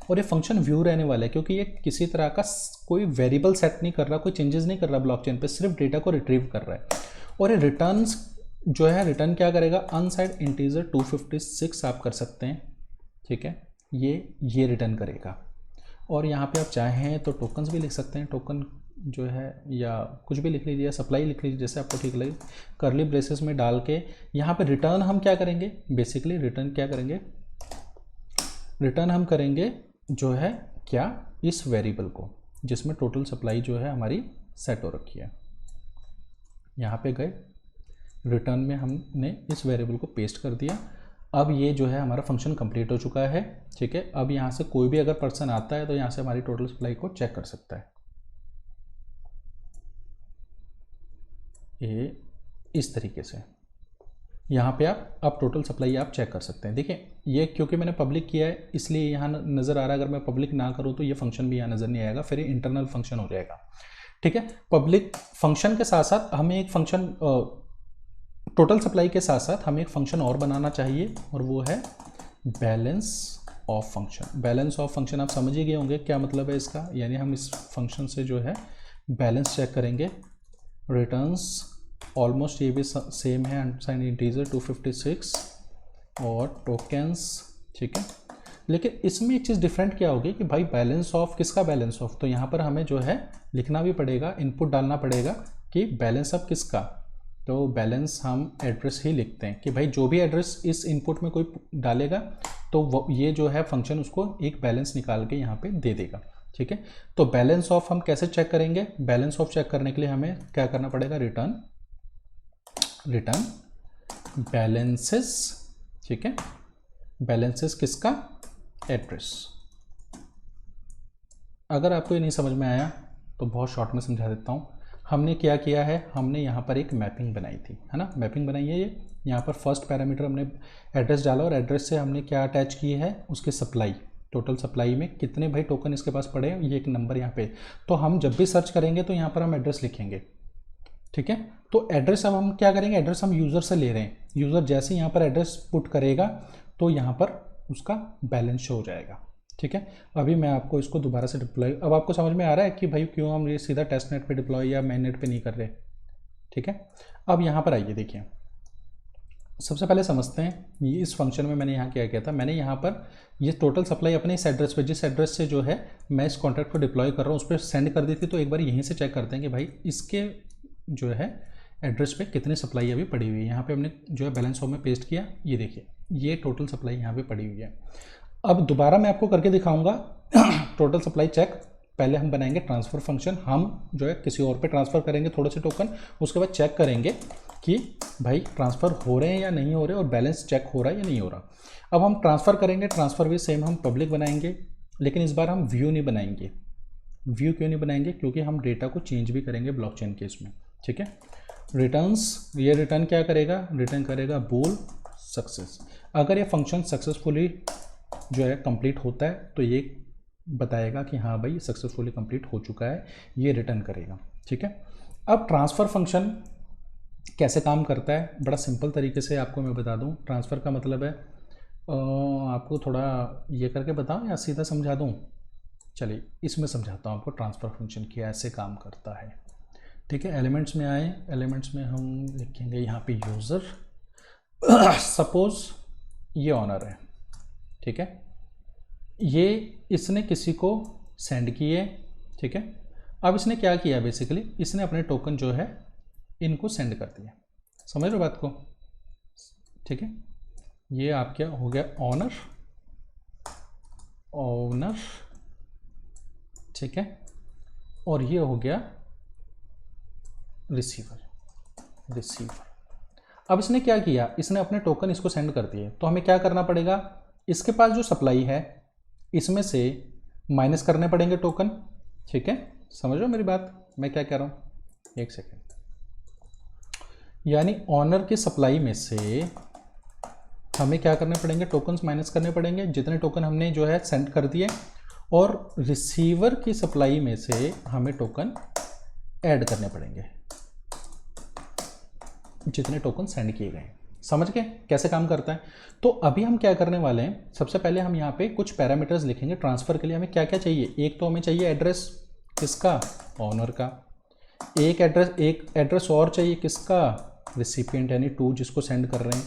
और ये फंक्शन व्यू रहने वाला है क्योंकि ये किसी तरह का कोई वेरिएबल सेट नहीं कर रहा, कोई चेंजेस नहीं कर रहा ब्लॉकचेन पे, सिर्फ डेटा को रिट्रीव कर रहा है। और ये रिटर्न्स जो है, रिटर्न क्या करेगा, अनसाइड इंटीजर 256 आप कर सकते हैं, ठीक है, ये रिटर्न करेगा। और यहाँ पे आप चाहें तो टोकन्स भी लिख सकते हैं, टोकन जो है या कुछ भी लिख लीजिए, या सप्लाई लिख लीजिए, जैसे आपको ठीक लगे। करली ब्रेसेस में डाल के यहाँ पे रिटर्न हम क्या करेंगे, बेसिकली रिटर्न क्या करेंगे, रिटर्न हम करेंगे जो है क्या, इस वेरिएबल को जिसमें टोटल सप्लाई जो है हमारी सेट हो रखी है। यहाँ पे गए, रिटर्न में हमने इस वेरिएबल को पेस्ट कर दिया। अब ये जो है हमारा फंक्शन कंप्लीट हो चुका है, ठीक है। अब यहाँ से कोई भी अगर पर्सन आता है तो यहाँ से हमारी टोटल सप्लाई को चेक कर सकता है। ये इस तरीके से यहाँ पे आप अब टोटल सप्लाई आप चेक कर सकते हैं। देखिए ये क्योंकि मैंने पब्लिक किया है इसलिए यहाँ नज़र आ रहा है, अगर मैं पब्लिक ना करूँ तो ये फंक्शन भी यहाँ नज़र नहीं आएगा, फिर ये इंटरनल फंक्शन हो जाएगा, ठीक है। पब्लिक फंक्शन के साथ साथ हमें एक फंक्शन टोटल सप्लाई के साथ साथ हमें एक फंक्शन और बनाना चाहिए और वो है balance of function. Balance of function आप समझ ही गए होंगे क्या मतलब है इसका, यानी हम इस फंक्शन से जो है बैलेंस चेक करेंगे। रिटर्न्स ऑलमोस्ट ये भी सेम है, अनसाइंड इंटीजर 256 और टोकन्स, ठीक है। लेकिन इसमें एक चीज़ डिफरेंट क्या होगी कि भाई बैलेंस ऑफ किसका, बैलेंस ऑफ, तो यहाँ पर हमें जो है लिखना भी पड़ेगा, इनपुट डालना पड़ेगा कि बैलेंस ऑफ किसका। तो बैलेंस हम एड्रेस ही लिखते हैं कि भाई जो भी एड्रेस इस इनपुट में कोई डालेगा तो वो ये जो है फंक्शन उसको एक बैलेंस निकाल के यहाँ पे दे देगा, ठीक है। तो बैलेंस ऑफ हम कैसे चेक करेंगे, बैलेंस ऑफ चेक करने के लिए हमें क्या करना पड़ेगा, रिटर्न बैलेंसेस, ठीक है। बैलेंसेस किसका, एड्रेस। अगर आपको ये नहीं समझ में आया तो बहुत शॉर्ट में समझा देता हूँ। हमने क्या किया है, हमने यहाँ पर एक मैपिंग बनाई थी, है ना, मैपिंग बनाई है। ये यहाँ पर फर्स्ट पैरामीटर हमने एड्रेस डाला और एड्रेस से हमने क्या अटैच की है, उसकी सप्लाई, टोटल सप्लाई में कितने भाई टोकन इसके पास पड़े हैं, ये एक नंबर यहाँ पे। तो हम जब भी सर्च करेंगे तो यहाँ पर हम एड्रेस लिखेंगे, ठीक है। तो एड्रेस अब हम क्या करेंगे, एड्रेस हम यूज़र से ले रहे हैं, यूज़र जैसे यहाँ पर एड्रेस पुट करेगा तो यहाँ पर उसका बैलेंस शो हो जाएगा, ठीक है। अभी मैं आपको इसको दोबारा से डिप्लॉय, अब आपको समझ में आ रहा है कि भाई क्यों हम ये सीधा टेस्ट नेट पे डिप्लॉय या मेन नेट पे नहीं कर रहे, ठीक है। अब यहाँ पर आइए, देखिए सबसे पहले समझते हैं ये इस फंक्शन में मैंने यहाँ क्या किया था। मैंने यहाँ पर ये टोटल सप्लाई अपने इस एड्रेस पे, जिस एड्रेस से जो है मैं इस कॉन्ट्रैक्ट को डिप्लॉय कर रहा हूँ उस पर सेंड कर दी थी। तो एक बार यहीं से चेक करते हैं कि भाई इसके जो है एड्रेस पे कितनी सप्लाई अभी पड़ी हुई है। यहाँ पे हमने जो है बैलेंस ऑफ में पेस्ट किया, ये देखिए ये टोटल सप्लाई यहाँ पे पड़ी हुई है। अब दोबारा मैं आपको करके दिखाऊंगा टोटल सप्लाई चेक। पहले हम बनाएंगे ट्रांसफ़र फंक्शन, हम जो है किसी और पे ट्रांसफ़र करेंगे थोड़े से टोकन, उसके बाद चेक करेंगे कि भाई ट्रांसफ़र हो रहे हैं या नहीं हो रहे और बैलेंस चेक हो रहा है या नहीं हो रहा। अब हम ट्रांसफ़र करेंगे, ट्रांसफ़र भी सेम हम पब्लिक बनाएंगे, लेकिन इस बार हम व्यू नहीं बनाएंगे। व्यू क्यों नहीं बनाएंगे, क्योंकि हम डेटा को चेंज भी करेंगे ब्लॉकचेन के इसमें, ठीक है। रिटर्न्स, ये रिटर्न क्या करेगा, रिटर्न करेगा बोल सक्सेस। अगर ये फंक्शन सक्सेसफुली जो है कंप्लीट होता है तो ये बताएगा कि हाँ भाई सक्सेसफुली कंप्लीट हो चुका है, ये रिटर्न करेगा, ठीक है। अब ट्रांसफ़र फंक्शन कैसे काम करता है, बड़ा सिंपल तरीके से आपको मैं बता दूं। ट्रांसफ़र का मतलब है आपको थोड़ा ये करके बताऊं या सीधा समझा दूं, चलिए इसमें समझाता हूं आपको ट्रांसफ़र फंक्शन कैसे काम करता है, ठीक है। एलिमेंट्स में आए, एलिमेंट्स में हम लिखेंगे यहाँ पे यूज़र, सपोज़ ये ऑनर है, ठीक है। ये इसने किसी को सेंड किए, ठीक है। अब इसने क्या किया, बेसिकली इसने अपने टोकन जो है इनको सेंड कर दिया, समझ लो बात को, ठीक है। ये आप क्या हो गया, ऑनर, ओनर, ठीक है, और ये हो गया रिसीवर, रिसीवर। अब इसने क्या किया, इसने अपने टोकन इसको सेंड कर दिए, तो हमें क्या करना पड़ेगा, इसके पास जो सप्लाई है इसमें से माइनस करने पड़ेंगे टोकन, ठीक है। समझ लो मेरी बात, मैं क्या कह रहा हूं, एक सेकेंड। यानी ऑनर की सप्लाई में से हमें क्या करने पड़ेंगे, टोकन्स माइनस करने पड़ेंगे, जितने टोकन हमने जो है सेंड कर दिए, और रिसीवर की सप्लाई में से हमें टोकन ऐड करने पड़ेंगे, जितने टोकन सेंड किए गए। समझ गए कैसे काम करता है। तो अभी हम क्या करने वाले हैं, सबसे पहले हम यहाँ पे कुछ पैरामीटर्स लिखेंगे। ट्रांसफर के लिए हमें क्या क्या चाहिए, एक तो हमें चाहिए एड्रेस, किसका, ऑनर का। एक एड्रेस और चाहिए, किसका, रिसिपिएंट यानी टू, जिसको सेंड कर रहे हैं।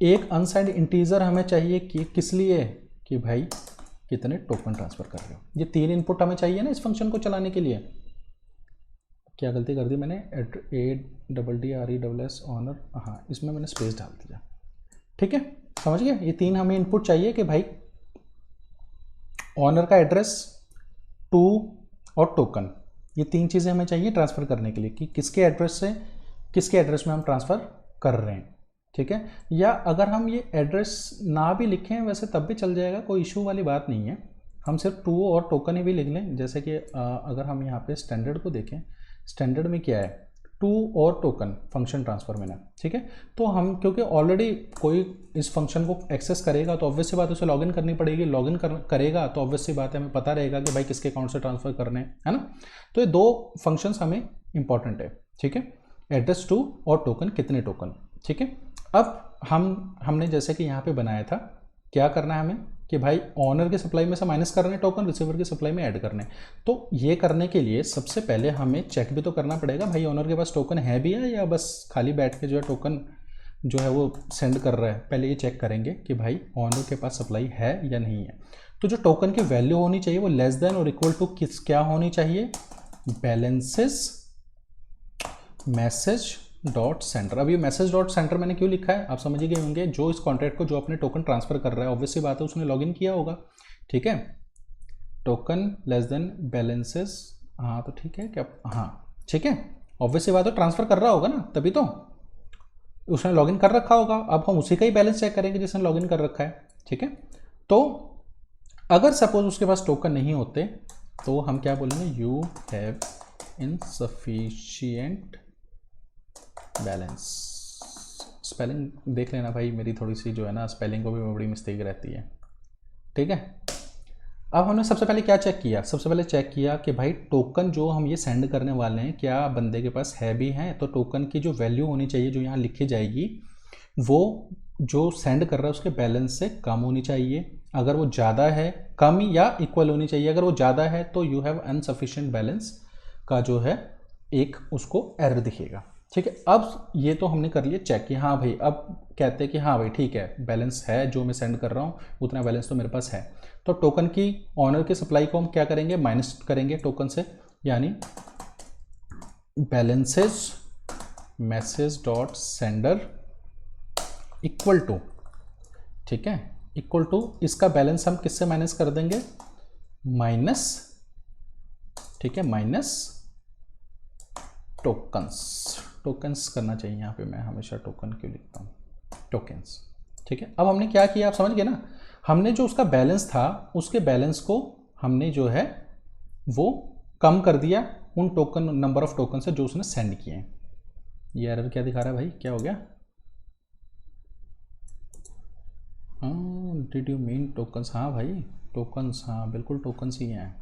एक अनसाइंड इंटीजर हमें चाहिए कि किस लिए, कि भाई कितने टोकन ट्रांसफर कर रहे हो। ये तीन इनपुट हमें चाहिए ना इस फंक्शन को चलाने के लिए। क्या गलती कर दी मैंने, ADDRESS ऑनर, हाँ इसमें मैंने स्पेस डाल दिया, ठीक है। समझ गए, ये तीन हमें इनपुट चाहिए कि भाई ऑनर का एड्रेस, टू और टोकन, ये तीन चीज़ें हमें चाहिए ट्रांसफ़र करने के लिए, कि किसके एड्रेस से किसके एड्रेस में हम ट्रांसफ़र कर रहे हैं, ठीक है। या अगर हम ये एड्रेस ना भी लिखें वैसे तब भी चल जाएगा, कोई इशू वाली बात नहीं है। हम सिर्फ टू और टोकन ही भी लिख लें। जैसे कि अगर हम यहाँ पे स्टैंडर्ड को देखें, स्टैंडर्ड में क्या है, टू और टोकन फंक्शन ट्रांसफर में ना, ठीक है। तो हम क्योंकि ऑलरेडी कोई इस फंक्शन को एक्सेस करेगा तो ऑब्वियस सी बात है उसे लॉगिन करनी पड़ेगी। लॉगिन करेगा तो ऑब्वियस सी बात है हमें पता रहेगा कि भाई किसके अकाउंट से ट्रांसफर करने हैं, है ना। तो ये दो फंक्शंस हमें इंपॉर्टेंट है, ठीक है। एड्रेस टू और टोकन, कितने टोकन, ठीक है। अब हमने जैसे कि यहाँ पे बनाया था, क्या करना है हमें कि भाई ऑनर की सप्लाई में से माइनस करने टोकन, रिसीवर की सप्लाई में ऐड करने। तो ये करने के लिए सबसे पहले हमें चेक भी तो करना पड़ेगा भाई ऑनर के पास टोकन है भी है या बस खाली बैठ के जो है टोकन जो है वो सेंड कर रहा है। पहले ये चेक करेंगे कि भाई ऑनर के पास सप्लाई है या नहीं है। तो जो टोकन की वैल्यू होनी चाहिए वो लेस देन और इक्वल टू किस क्या होनी चाहिए, बैलेंसेस मैसेज डॉट सेंटर। अब ये मैसेज डॉट सेंटर मैंने क्यों लिखा है आप समझ ही गए होंगे। जो इस कॉन्ट्रैक्ट को जो अपने टोकन ट्रांसफर कर रहा है ऑब्वियस सी बात है उसने लॉगिन किया होगा, ठीक है। टोकन लेस देन बैलेंसेस, हाँ तो ठीक है क्या, हाँ ठीक है, ऑब्वियस सी बात है ट्रांसफर कर रहा होगा ना, तभी तो उसने लॉगिन कर रखा होगा। अब हम उसी का ही बैलेंस चेक करेंगे जिसने लॉगिन कर रखा है, ठीक है। तो अगर सपोज उसके पास टोकन नहीं होते तो हम क्या बोलेंगे, you have insufficient balance. Spelling देख लेना भाई, मेरी थोड़ी सी जो है ना स्पेलिंग को भी बड़ी मिस्टेक रहती है, ठीक है। अब हमने सबसे पहले क्या चेक किया, सबसे पहले चेक किया कि भाई टोकन जो हम ये सेंड करने वाले हैं क्या बंदे के पास है भी है। तो टोकन की जो वैल्यू होनी चाहिए जो यहाँ लिखी जाएगी वो जो सेंड कर रहा है उसके बैलेंस से कम होनी चाहिए। अगर वो ज़्यादा है, कम या इक्वल होनी चाहिए। अगर वो ज़्यादा है तो यू हैव अनसफिशिएंट बैलेंस का जो है एक उसको एरर दिखेगा, ठीक है। अब ये तो हमने कर लिया चेक कि हाँ भाई, अब कहते हैं कि हाँ भाई ठीक है बैलेंस है, जो मैं सेंड कर रहा हूँ उतना बैलेंस तो मेरे पास है। तो टोकन की ऑनर की सप्लाई को हम क्या करेंगे, माइनस करेंगे टोकन से, यानी balances message dot sender equal to, ठीक है, इक्वल टू इसका बैलेंस हम किससे माइनस कर देंगे, माइनस, ठीक है, माइनस टोकन्स। टोकन्स करना चाहिए यहाँ पे, मैं हमेशा टोकन क्यों लिखता हूँ, टोकन्स, ठीक है। अब हमने क्या किया आप समझ गए ना, हमने जो उसका बैलेंस था उसके बैलेंस को हमने जो है वो कम कर दिया उन टोकन नंबर ऑफ टोकन से जो उसने सेंड किए हैं। ये एरर क्या दिखा रहा है भाई, क्या हो गया, डिड यू मीन टोकन्स, हाँ भाई टोकन्स, हाँ बिल्कुल टोकन्स ही हैं,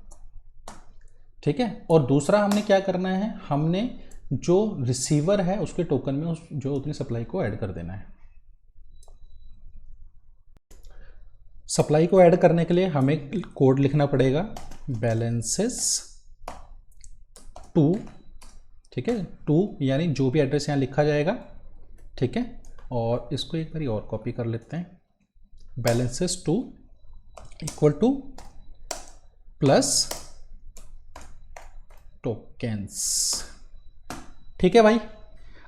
ठीक है। और दूसरा हमने क्या करना है, हमने जो रिसीवर है उसके टोकन में जो उतनी सप्लाई को ऐड कर देना है। सप्लाई को ऐड करने के लिए हमें कोड लिखना पड़ेगा, बैलेंसेस टू, ठीक है, टू यानी जो भी एड्रेस यहाँ लिखा जाएगा, ठीक है। और इसको एक बारी और कॉपी कर लेते हैं, balances to equal to plus tokens, ठीक है भाई।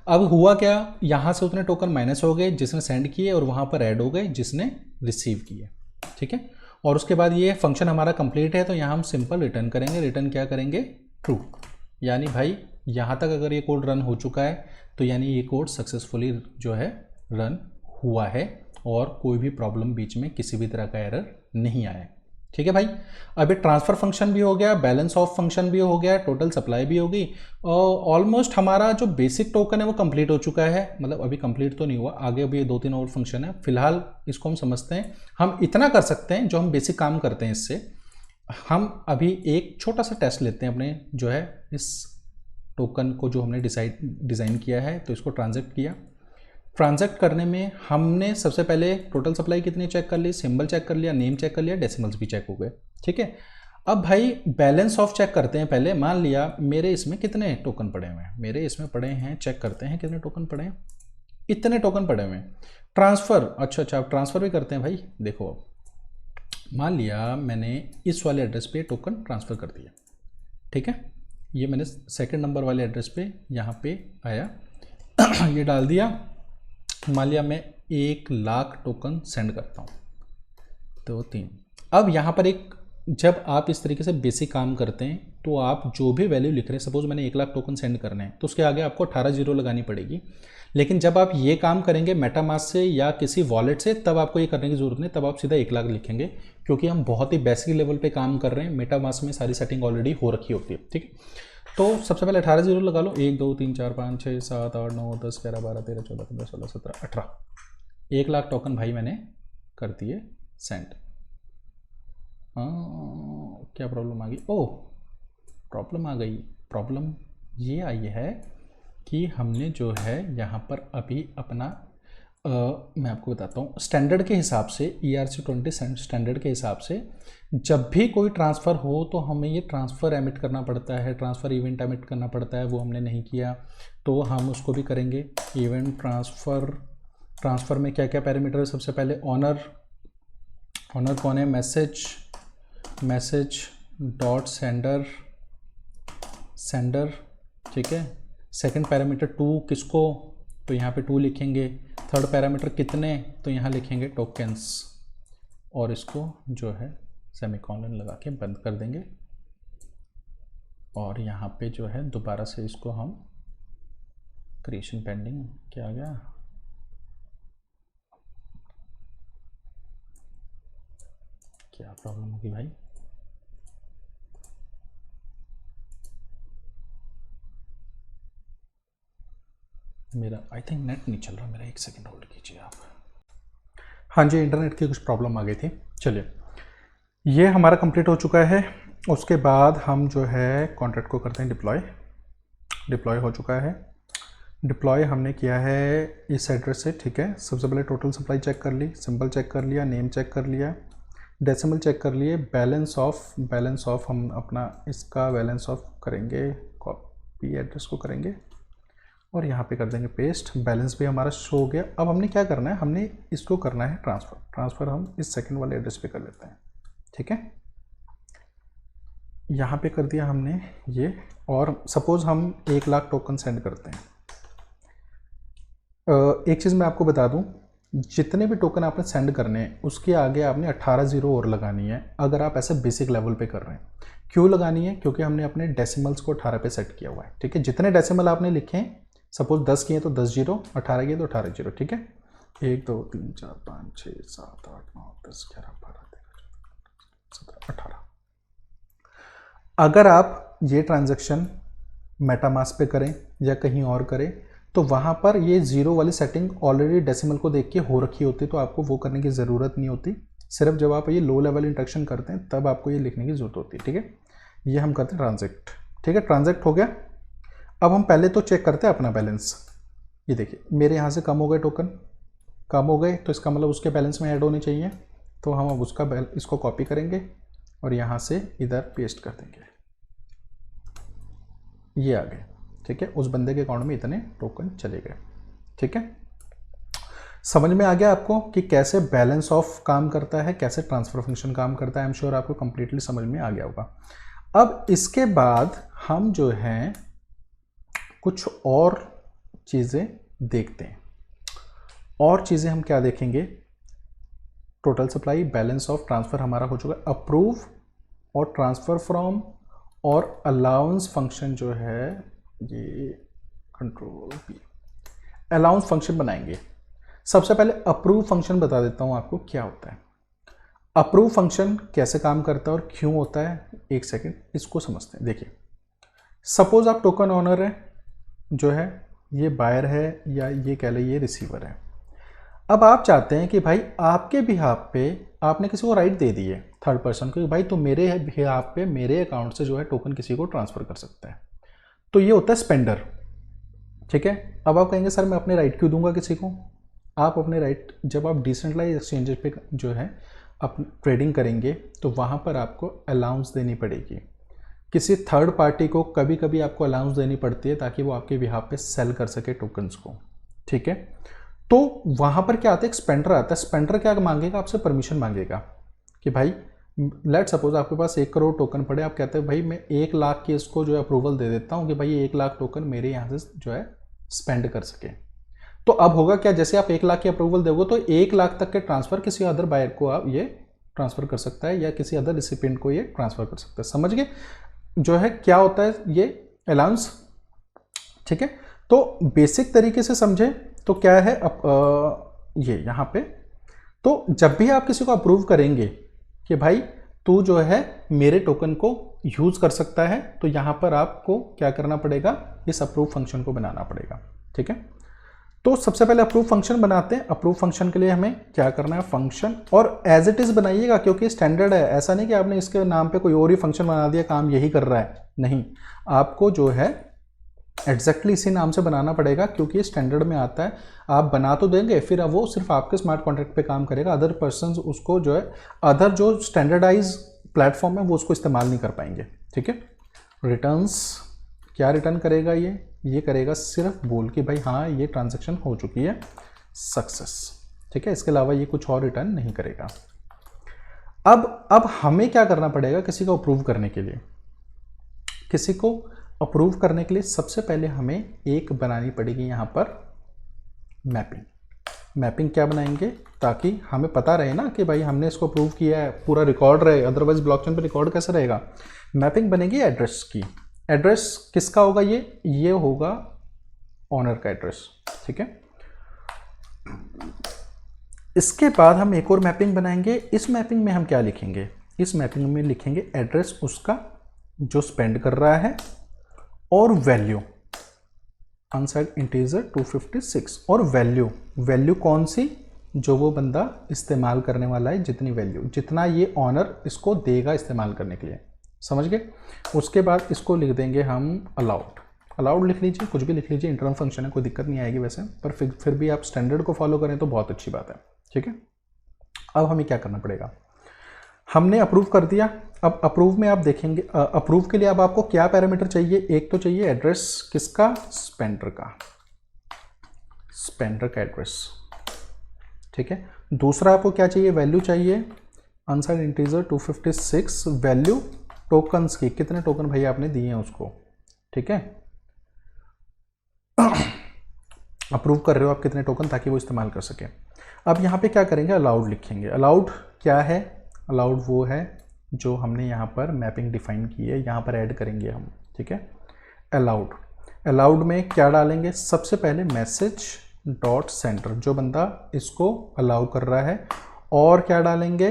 अब हुआ क्या, यहाँ से उतने टोकन माइनस हो गए जिसने सेंड किए और वहाँ पर ऐड हो गए जिसने रिसीव किए, ठीक है। और उसके बाद ये फंक्शन हमारा कंप्लीट है, तो यहाँ हम सिंपल रिटर्न करेंगे। रिटर्न क्या करेंगे, ट्रू। यानी भाई यहाँ तक अगर ये कोड रन हो चुका है तो यानी ये कोड सक्सेसफुली जो है रन हुआ है और कोई भी प्रॉब्लम बीच में किसी भी तरह का एरर नहीं आया, ठीक है भाई। अभी ट्रांसफ़र फंक्शन भी हो गया, बैलेंस ऑफ फंक्शन भी हो गया, टोटल सप्लाई भी होगी और ऑलमोस्ट हमारा जो बेसिक टोकन है वो कंप्लीट हो चुका है। मतलब अभी कंप्लीट तो नहीं हुआ, आगे अभी 2-3 और फंक्शन है, फिलहाल इसको हम समझते हैं। हम इतना कर सकते हैं जो हम बेसिक काम करते हैं इससे। हम अभी एक छोटा सा टेस्ट लेते हैं अपने जो है इस टोकन को जो हमने डिज़ाइन किया है, तो इसको ट्रांजैक्ट किया। ट्रांजैक्ट करने में हमने सबसे पहले टोटल सप्लाई कितनी चेक कर ली, सिंबल चेक कर लिया, नेम चेक कर लिया, डेसिमल्स भी चेक हो गए, ठीक है। अब भाई बैलेंस ऑफ चेक करते हैं पहले। मान लिया मेरे इसमें कितने टोकन पड़े हुए हैं, मेरे इसमें पड़े हैं, चेक करते हैं कितने टोकन पड़े हैं, इतने टोकन पड़े हुए हैं। ट्रांसफ़र, अच्छा आप ट्रांसफ़र भी करते हैं भाई। देखो मान लिया मैंने इस वाले एड्रेस पे टोकन ट्रांसफ़र कर दिया, ठीक है। ये मैंने सेकंड नंबर वाले एड्रेस पे यहाँ पे आया ये डाल दिया। मान लिया मैं 1,00,000 टोकन सेंड करता हूँ, 2 3। अब यहाँ पर एक, जब आप इस तरीके से बेसिक काम करते हैं तो आप जो भी वैल्यू लिख रहे हैं, सपोज मैंने 1,00,000 टोकन सेंड करने हैं तो उसके आगे आपको 18 जीरो लगानी पड़ेगी। लेकिन जब आप ये काम करेंगे मेटामास्क से या किसी वॉलेट से, तब आपको ये करने की जरूरत नहीं, तब आप सीधा 1,00,000 लिखेंगे, क्योंकि हम बहुत ही बेसिक लेवल पे काम कर रहे हैं। मेटामास्क में सारी सेटिंग ऑलरेडी हो रखी होती है, ठीक है। तो सबसे पहले 18 जीरो लगा लो, 1 2 3 4 5 6 7 8 9 10 11 12 13 14 15 16 17 18, 1,00,000 टोकन भाई मैंने कर दिए सेंड। क्या प्रॉब्लम आ गई, ओह प्रॉब्लम आ गई। प्रॉब्लम ये आई है कि हमने जो है यहाँ पर अभी अपना मैं आपको बताता हूँ स्टैंडर्ड के हिसाब से, ERC-20 स्टैंडर्ड के हिसाब से जब भी कोई ट्रांसफ़र हो तो हमें ये ट्रांसफ़र एमिट करना पड़ता है, ट्रांसफ़र इवेंट एमिट करना पड़ता है। वो हमने नहीं किया तो हम उसको भी करेंगे। इवेंट ट्रांसफ़र में क्या क्या पैरामीटर है, सबसे पहले ऑनर कौन है, मैसेज डॉट सेंडर, ठीक है। सेकंड पैरामीटर 2 किसको, तो यहाँ पे 2 लिखेंगे। थर्ड पैरामीटर कितने, तो यहाँ लिखेंगे टोकन्स, और इसको जो है सेमीकोलन लगा के बंद कर देंगे। और यहाँ पे जो है दोबारा से इसको हम क्रिएशन पेंडिंग, क्या आ गया, क्या प्रॉब्लम होगी भाई, मेरा आई थिंक नेट नहीं चल रहा मेरा, 1 सेकेंड होल्ड कीजिए आप। हाँ जी, इंटरनेट की कुछ प्रॉब्लम आ गई थी। चलिए ये हमारा कंप्लीट हो चुका है। उसके बाद हम जो है कॉन्ट्रैक्ट को करते हैं डिप्लॉय हो चुका है। डिप्लॉय हमने किया है इस एड्रेस से, ठीक है। सबसे पहले टोटल सप्लाई चेक कर ली, सिंबल चेक कर लिया, नेम चेक कर लिया, डेसिमल चेक कर लिए, बैलेंस ऑफ हम अपना इसका बैलेंस ऑफ करेंगे, कॉपी एड्रेस को करेंगे और यहाँ पे कर देंगे पेस्ट। बैलेंस भी हमारा शो हो गया। अब हमने क्या करना है, हमने इसको करना है ट्रांसफ़र हम इस सेकंड वाले एड्रेस पे कर लेते हैं, ठीक है। यहाँ पे कर दिया हमने ये, और सपोज हम 1,00,000 टोकन सेंड करते हैं। एक चीज़ मैं आपको बता दूं, जितने भी टोकन आपने सेंड करने हैं उसके आगे आपने 18 जीरो और लगानी है, अगर आप ऐसे बेसिक लेवल पे कर रहे हैं। क्यों लगानी है, क्योंकि हमने अपने डेसिमल्स को 18 पे सेट किया हुआ है, ठीक है। जितने डेसिमल आपने लिखे हैं, सपोज 10 किए तो 10 जीरो, 18 किए तो 18 जीरो, ठीक है। 1 2 3 4 5 6 7 8 9 10 11 12 13 17 18। अगर आप ये ट्रांजैक्शन मेटामास्क पे करें या कहीं और करें तो वहाँ पर ये जीरो वाली सेटिंग ऑलरेडी डेसिमल को देख के हो रखी होती, तो आपको वो करने की ज़रूरत नहीं होती। सिर्फ जब आप ये लो लेवल इंट्रैक्शन करते हैं तब आपको ये लिखने की ज़रूरत होती है, ठीक है। ये हम करते हैं ट्रांजैक्ट, ठीक है। ट्रांजैक्ट हो गया। अब हम पहले तो चेक करते हैं अपना बैलेंस। ये देखिए मेरे यहाँ से कम हो गए टोकन, कम हो गए तो इसका मतलब उसके बैलेंस में ऐड होने चाहिए, तो हम अब उसका इसको कॉपी करेंगे और यहाँ से इधर पेस्ट कर देंगे। ये आ गए, ठीक है। उस बंदे के अकाउंट में इतने टोकन चले गए, ठीक है। समझ में आ गया आपको कि कैसे बैलेंस ऑफ काम करता है, कैसे ट्रांसफर फंक्शन काम करता है। आई एम श्योर आपको कंप्लीटली समझ में आ गया होगा। अब इसके बाद हम जो हैं कुछ और चीज़ें देखते हैं। और चीज़ें हम क्या देखेंगे, total supply, balance of transfer हमारा हो चुका है, अप्रूव और ट्रांसफ़र फ्रॉम और अलाउंस फंक्शन जो है ये कंट्रोल पी, अलाउंस फंक्शन बनाएंगे। सबसे पहले अप्रूव फंक्शन बता देता हूँ आपको क्या होता है। अप्रूव फंक्शन कैसे काम करता है और क्यों होता है, एक सेकेंड इसको समझते हैं। देखिए, सपोज आप टोकन ऑनर है, जो है ये बायर है या ये कह लें ये रिसीवर है। अब आप चाहते हैं कि भाई आपके बिहाफ पे आपने किसी को राइट दे दिए थर्ड पर्सन को कि भाई तो मेरे बिहाफ पे मेरे अकाउंट से जो है टोकन किसी को ट्रांसफ़र कर सकता है, तो ये होता है स्पेंडर। ठीक है, अब आप कहेंगे सर मैं अपने राइट क्यों दूंगा किसी को। आप अपने राइट जब आप डिसेंट्रलाइज एक्सचेंजेस पे जो है आप ट्रेडिंग करेंगे तो वहाँ पर आपको अलाउंस देनी पड़ेगी। किसी थर्ड पार्टी को कभी कभी आपको अलाउंस देनी पड़ती है ताकि वो आपके बिहाफ पे सेल कर सके टोकन्स को। ठीक है, तो वहाँ पर क्या आता है, एक स्पेंडर आता है। स्पेंडर क्या मांगेगा, आपसे परमिशन मांगेगा कि भाई लेट सपोज आपके पास 1 करोड़ टोकन पड़े, आप कहते हैं भाई मैं 1 लाख की इसको जो है अप्रूवल दे देता हूँ कि भाई 1 लाख टोकन मेरे यहाँ से जो है स्पेंड कर सके। तो अब होगा क्या, जैसे आप 1 लाख की अप्रूवल दोगे तो 1 लाख तक के ट्रांसफर किसी अदर बायर को आप ये ट्रांसफर कर सकता है या किसी अदर रिसिपिएंट को ये ट्रांसफर कर सकता है। समझ गए जो है क्या होता है ये अलाउंस। ठीक है, तो बेसिक तरीके से समझे तो क्या है ये यहाँ पे, तो जब भी आप किसी को अप्रूव करेंगे कि भाई तू जो है मेरे टोकन को यूज कर सकता है, तो यहाँ पर आपको क्या करना पड़ेगा, इस अप्रूव फंक्शन को बनाना पड़ेगा। ठीक है, तो सबसे पहले अप्रूव फंक्शन बनाते हैं। अप्रूव फंक्शन के लिए हमें क्या करना है, फंक्शन, और एज इट इज बनाइएगा क्योंकि स्टैंडर्ड है। ऐसा नहीं कि आपने इसके नाम पे कोई और ही फंक्शन बना दिया, काम यही कर रहा है, नहीं, आपको जो है एग्जैक्टली इसी नाम से बनाना पड़ेगा क्योंकि ये स्टैंडर्ड में आता है। आप बना तो देंगे, फिर अब वो सिर्फ आपके स्मार्ट कॉन्ट्रैक्ट पे काम करेगा, अदर पर्सन उसको जो है अदर जो स्टैंडर्डाइज प्लेटफॉर्म है वो उसको इस्तेमाल नहीं कर पाएंगे। ठीक है, रिटर्न्स क्या रिटर्न करेगा, ये करेगा सिर्फ बोल के भाई हाँ ये ट्रांजैक्शन हो चुकी है सक्सेस। ठीक है, इसके अलावा ये कुछ और रिटर्न नहीं करेगा। अब हमें क्या करना पड़ेगा, किसी को अप्रूव करने के लिए, किसी को अप्रूव करने के लिए सबसे पहले हमें एक बनानी पड़ेगी यहाँ पर मैपिंग। मैपिंग क्या बनाएंगे, ताकि हमें पता रहे ना कि भाई हमने इसको अप्रूव किया है, पूरा रिकॉर्ड रहे, अदरवाइज ब्लॉकचेन पे रिकॉर्ड कैसे रहेगा। मैपिंग बनेगी एड्रेस की। एड्रेस किसका होगा, ये होगा ऑनर का एड्रेस। ठीक है, इसके बाद हम एक और मैपिंग बनाएंगे। इस मैपिंग में हम क्या लिखेंगे, इस मैपिंग में लिखेंगे एड्रेस उसका जो स्पेंड कर रहा है और वैल्यू अनसाइड इंटीजर 256 और वैल्यू कौन सी, जो वो बंदा इस्तेमाल करने वाला है, जितनी वैल्यू जितना ये ऑनर इसको देगा इस्तेमाल करने के लिए। समझ गए। उसके बाद इसको लिख देंगे हम अलाउड लिख लीजिए, कुछ भी लिख लीजिए, इंटरनल फंक्शन है, कोई दिक्कत नहीं आएगी वैसे, पर फिर भी आप स्टैंडर्ड को फॉलो करें तो बहुत अच्छी बात है। ठीक है, अब हमें क्या करना पड़ेगा, हमने अप्रूव कर दिया। अब अप्रूव में आप देखेंगे, अप्रूव के लिए अब आपको क्या पैरामीटर चाहिए, एक तो चाहिए एड्रेस किसका, स्पेंडर का एड्रेस। ठीक है, दूसरा आपको क्या चाहिए, वैल्यू चाहिए, अनसाइड इंटीजर 256, वैल्यू टोकन्स की, कितने टोकन भाई आपने दिए हैं उसको। ठीक है, अप्रूव कर रहे हो आप कितने टोकन, ताकि वो इस्तेमाल कर सके। अब यहाँ पे क्या करेंगे, अलाउड लिखेंगे। अलाउड क्या है, अलाउड वो है जो हमने यहाँ पर मैपिंग डिफाइन की है, यहाँ पर ऐड करेंगे हम। ठीक है, अलाउड में क्या डालेंगे, सबसे पहले मैसेज डॉट सेंडर, जो बंदा इसको अलाउ कर रहा है, और क्या डालेंगे,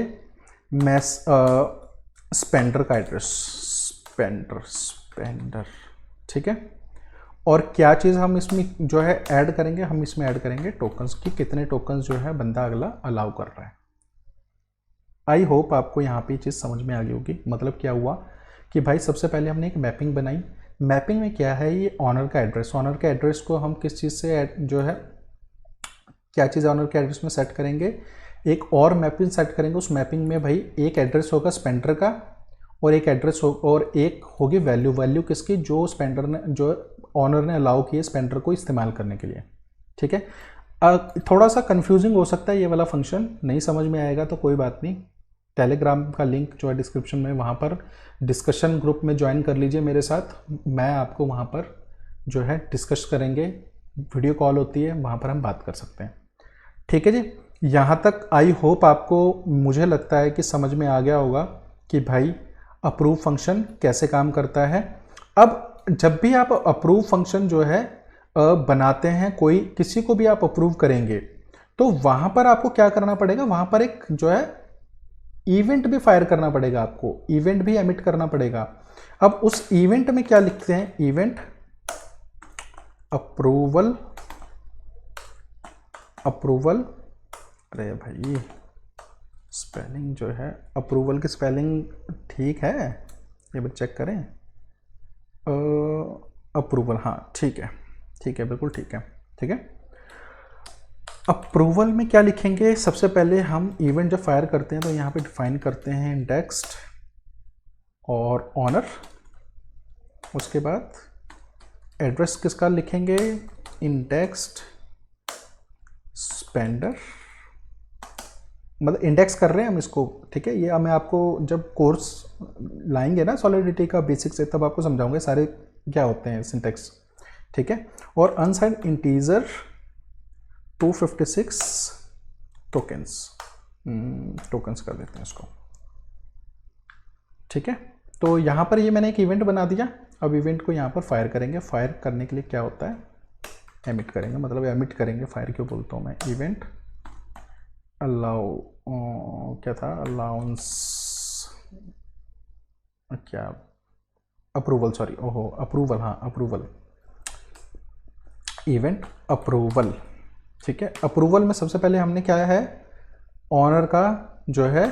स्पेंडर का एड्रेस, स्पेंडर। ठीक है, और क्या चीज़ हम इसमें जो है ऐड करेंगे, हम इसमें ऐड करेंगे टोकन्स की, कितने टोकन्स जो है बंदा अगला अलाउ कर रहा है। आई होप आपको यहाँ पे चीज़ समझ में आ गई होगी। मतलब क्या हुआ कि भाई सबसे पहले हमने एक मैपिंग बनाई। मैपिंग में क्या है, ये ऑनर का एड्रेस को हम किस चीज़ से जो है क्या चीज़ ऑनर के एड्रेस में सेट करेंगे, एक और मैपिंग सेट करेंगे। उस मैपिंग में भाई एक एड्रेस होगा स्पेंडर का, और एक एड्रेस और एक होगी वैल्यू किसकी, जो स्पेंडर ने, जो ऑनर ने अलाउ किए स्पेंडर को इस्तेमाल करने के लिए। ठीक है, थोड़ा सा कंफ्यूजिंग हो सकता है ये वाला फंक्शन, नहीं समझ में आएगा तो कोई बात नहीं, टेलीग्राम का लिंक जो है डिस्क्रिप्शन में, वहाँ पर डिस्कशन ग्रुप में ज्वाइन कर लीजिए मेरे साथ, मैं आपको वहाँ पर जो है डिस्कस करेंगे वीडियो कॉल होती है, वहाँ पर हम बात कर सकते हैं। ठीक है जी, यहाँ तक आई होप आपको, मुझे लगता है कि समझ में आ गया होगा कि भाई अप्रूव फंक्शन कैसे काम करता है। अब जब भी आप अप्रूव फंक्शन जो है बनाते हैं, कोई किसी को भी आप अप्रूव करेंगे, तो वहाँ पर आपको क्या करना पड़ेगा, वहाँ पर एक जो है इवेंट भी फायर करना पड़ेगा, आपको इवेंट भी एमिट करना पड़ेगा। अब उस इवेंट में क्या लिखते हैं, इवेंट अप्रूवल, अप्रूवल, अरे भाई स्पेलिंग जो है अप्रूवल की स्पेलिंग ठीक है, ये बस चेक करें। अप्रूवल, हाँ ठीक है, ठीक है, बिल्कुल ठीक है, ठीक है। अप्रूवल में क्या लिखेंगे, सबसे पहले हम इवेंट जब फायर करते हैं तो यहाँ पे डिफाइन करते हैं इंडेक्स्ड और ऑनर, उसके बाद एड्रेस किसका लिखेंगे, इंडेक्स्ड स्पेंडर, मतलब इंडेक्स कर रहे हैं हम इसको, ठीक है। ये मैं आपको जब कोर्स लाएंगे ना सॉलिडिटी का बेसिक से, तब आपको समझाऊंगे सारे क्या होते हैं सिंटेक्स, ठीक है। और अनसाइंड इंटीजर 256 टोकन्स, टोकन्स कर देते हैं इसको, ठीक है। तो यहाँ पर ये मैंने एक इवेंट बना दिया। अब इवेंट को यहाँ पर फायर करेंगे। फायर करने के लिए क्या होता है, एमिट करेंगे, मतलब एमिट करेंगे, फायर क्यों बोलता हूँ मैं, इवेंट अलाउ, क्या था, अलाउंस, क्या, अप्रूवल, सॉरी, ओहो अप्रूवल, हाँ अप्रूवल, इवेंट अप्रूवल, ठीक है। अप्रूवल में सबसे पहले हमने क्या है, ऑनर का जो है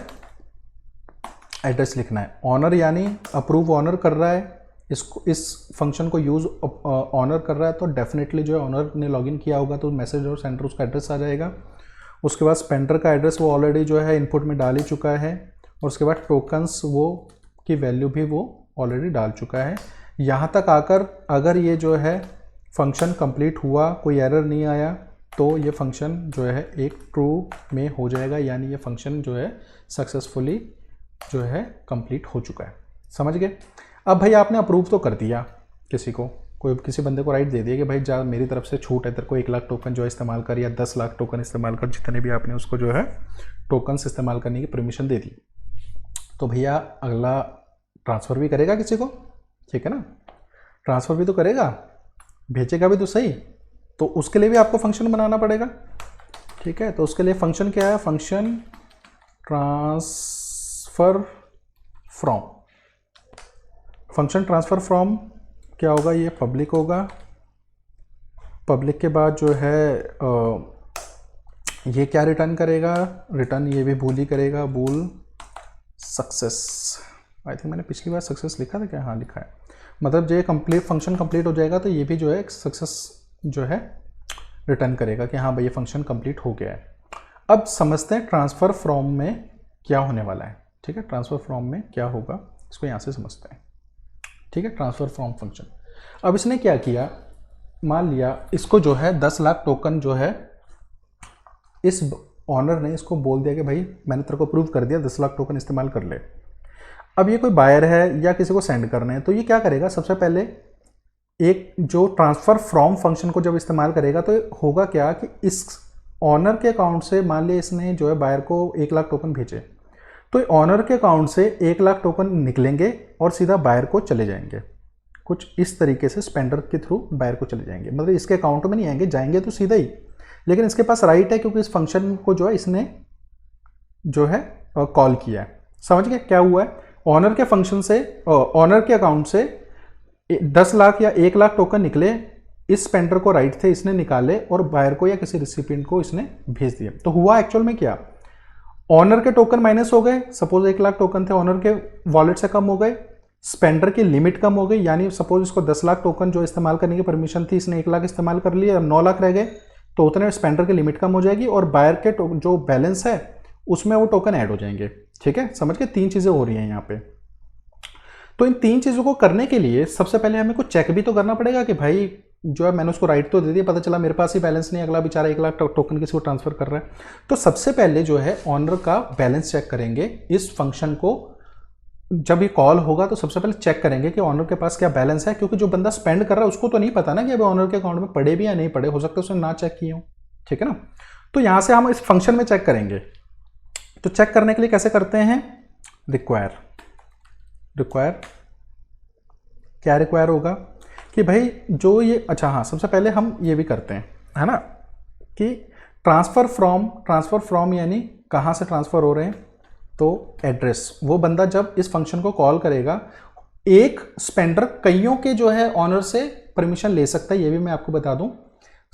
एड्रेस लिखना है। ऑनर यानी अप्रूव ऑनर कर रहा है इसको, इस फंक्शन को यूज ऑनर कर रहा है, तो डेफिनेटली जो है ऑनर ने लॉगिन किया होगा, तो मैसेज और सेंडर उसका एड्रेस आ जाएगा। उसके बाद स्पेंडर का एड्रेस वो ऑलरेडी जो है इनपुट में डाल ही चुका है, और उसके बाद टोकन्स वो की वैल्यू भी वो ऑलरेडी डाल चुका है। यहाँ तक आकर अगर ये जो है फंक्शन कंप्लीट हुआ, कोई एरर नहीं आया, तो ये फंक्शन जो है एक ट्रू में हो जाएगा, यानी ये फंक्शन जो है सक्सेसफुली जो है कंप्लीट हो चुका है। समझ गए। अब भाई आपने अप्रूव तो कर दिया, किसी को, कोई किसी बंदे को राइट दे दिया कि भाई जा मेरी तरफ से छूट है, तेरे को 1 लाख टोकन जो है इस्तेमाल कर, या 10 लाख टोकन इस्तेमाल कर, जितने भी आपने उसको जो है टोकन्स इस्तेमाल करने की परमिशन दे दी। तो भैया अगला ट्रांसफ़र भी करेगा किसी को, ठीक है ना, ट्रांसफ़र भी तो करेगा, भेजेगा भी तो सही, तो उसके लिए भी आपको फंक्शन बनाना पड़ेगा, ठीक है। तो उसके लिए फंक्शन क्या है, function transfer from, function transfer from क्या होगा, ये पब्लिक होगा। पब्लिक के बाद जो है ये क्या रिटर्न करेगा, रिटर्न ये भी बूल ही करेगा, बूल सक्सेस। आई थिंक मैंने पिछली बार सक्सेस लिखा था क्या, हाँ लिखा है। मतलब जो कंप्लीट फंक्शन कंप्लीट हो जाएगा तो ये भी जो है एक सक्सेस जो है रिटर्न करेगा कि हाँ भाई ये फंक्शन कंप्लीट हो गया है। अब समझते हैं ट्रांसफ़र फ्रॉम में क्या होने वाला है, ठीक है। ट्रांसफ़र फ्रॉम में क्या होगा इसको यहाँ से समझते हैं, ठीक है। ट्रांसफ़र फ्रॉम फंक्शन, अब इसने क्या किया, मान लिया इसको जो है 10 लाख टोकन जो है, इस ऑनर ने इसको बोल दिया कि भाई मैंने तेरे को अप्रूव कर दिया, 10 लाख टोकन इस्तेमाल कर ले। अब ये कोई बायर है या किसी को सेंड करने हैं, तो ये क्या करेगा, सबसे पहले एक जो ट्रांसफ़र फ्रॉम फंक्शन को जब इस्तेमाल करेगा तो होगा क्या कि इस ऑनर के अकाउंट से, मान लिया इसने जो है बायर को 1 लाख टोकन भेजे, तो ऑनर के अकाउंट से 1 लाख टोकन निकलेंगे और सीधा बायर को चले जाएंगे, कुछ इस तरीके से स्पेंडर के थ्रू बायर को चले जाएंगे, मतलब इसके अकाउंट में नहीं आएंगे, जाएंगे तो सीधा ही, लेकिन इसके पास राइट है क्योंकि इस फंक्शन को जो है इसने जो है कॉल किया है। समझ गए क्या हुआ है, ऑनर के फंक्शन से, ऑनर के अकाउंट से 10 लाख या 1 लाख टोकन निकले, इस स्पेंडर को राइट थे, इसने निकाले और बायर को या किसी रिसिपिएंट को इसने भेज दिए। तो हुआ एक्चुअल में क्या, ऑनर के टोकन माइनस हो गए, सपोज 1 लाख टोकन थे, ऑनर के वॉलेट से कम हो गए, स्पेंडर की लिमिट कम हो गई, यानी सपोज इसको 10 लाख टोकन जो इस्तेमाल करने की परमिशन थी, इसने 1 लाख इस्तेमाल कर लिए, अब 9 लाख रह गए, तो उतने स्पेंडर की लिमिट कम हो जाएगी और बायर के जो बैलेंस है उसमें वो टोकन ऐड हो जाएंगे, ठीक है। समझ के 3 चीज़ें हो रही हैं यहाँ पे। तो इन 3 चीज़ों को करने के लिए सबसे पहले हमें कुछ चेक भी तो करना पड़ेगा कि भाई जो है मैंने उसको राइट तो दे दिया, पता चला मेरे पास ही बैलेंस नहीं, अगला बेचारा 1 लाख टोकन किसी को ट्रांसफर कर रहा है। तो सबसे पहले जो है ऑनर का बैलेंस चेक करेंगे, इस फंक्शन को जब ये कॉल होगा तो सबसे पहले चेक करेंगे कि ऑनर के पास क्या बैलेंस है, क्योंकि जो बंदा स्पेंड कर रहा है उसको तो नहीं पता ना कि अभी ऑनर के अकाउंट में पड़े भी या नहीं पड़े, हो सकता है उसने ना चेक किए हो, ठीक है ना। तो यहां से हम इस फंक्शन में चेक करेंगे। तो चेक करने के लिए कैसे करते हैं, रिक्वायर क्या रिक्वायर होगा कि भाई जो ये, अच्छा हाँ, सबसे पहले हम ये भी करते हैं, है ना, कि ट्रांसफर फ्रॉम यानी कहाँ से ट्रांसफर हो रहे हैं, तो एड्रेस। वो बंदा जब इस फंक्शन को कॉल करेगा, एक स्पेंडर कईयों के जो है ऑनर से परमिशन ले सकता है, ये भी मैं आपको बता दूं।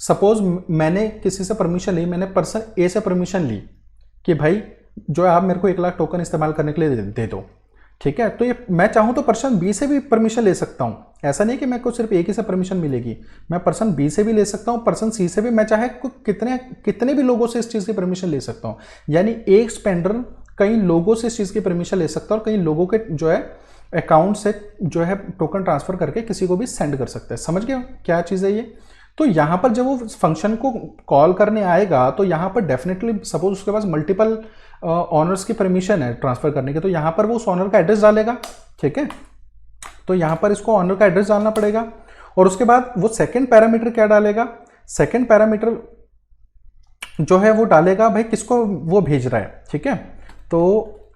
सपोज मैंने किसी से परमिशन ली, मैंने पर्सन ए से परमिशन ली कि भाई जो है आप मेरे को 1 लाख टोकन इस्तेमाल करने के लिए दे दो, ठीक है। तो ये मैं चाहूँ तो पर्सन बी से भी परमिशन ले सकता हूँ, ऐसा नहीं कि मेरे को सिर्फ एक ही से परमिशन मिलेगी, मैं पर्सन बी से भी ले सकता हूँ, पर्सन सी से भी, मैं चाहे कितने भी लोगों से इस चीज़ की परमिशन ले सकता हूँ। यानी एक स्पेंडर कई लोगों से इस चीज़ की परमिशन ले सकता है और कई लोगों के जो है अकाउंट से जो है टोकन ट्रांसफर करके किसी को भी सेंड कर सकता है। समझ गए क्या चीज़ है ये। तो यहाँ पर जब वो फंक्शन को कॉल करने आएगा तो यहाँ पर डेफिनेटली सपोज उसके पास मल्टीपल ऑनर्स की परमिशन है ट्रांसफर करने की, तो यहाँ पर वो उस ऑनर का एड्रेस डालेगा, ठीक है। तो यहाँ पर इसको ऑनर का एड्रेस डालना पड़ेगा और उसके बाद वो सेकेंड पैरामीटर क्या डालेगा, सेकेंड पैरामीटर जो है वो डालेगा भाई किसको वो भेज रहा है, ठीक है। तो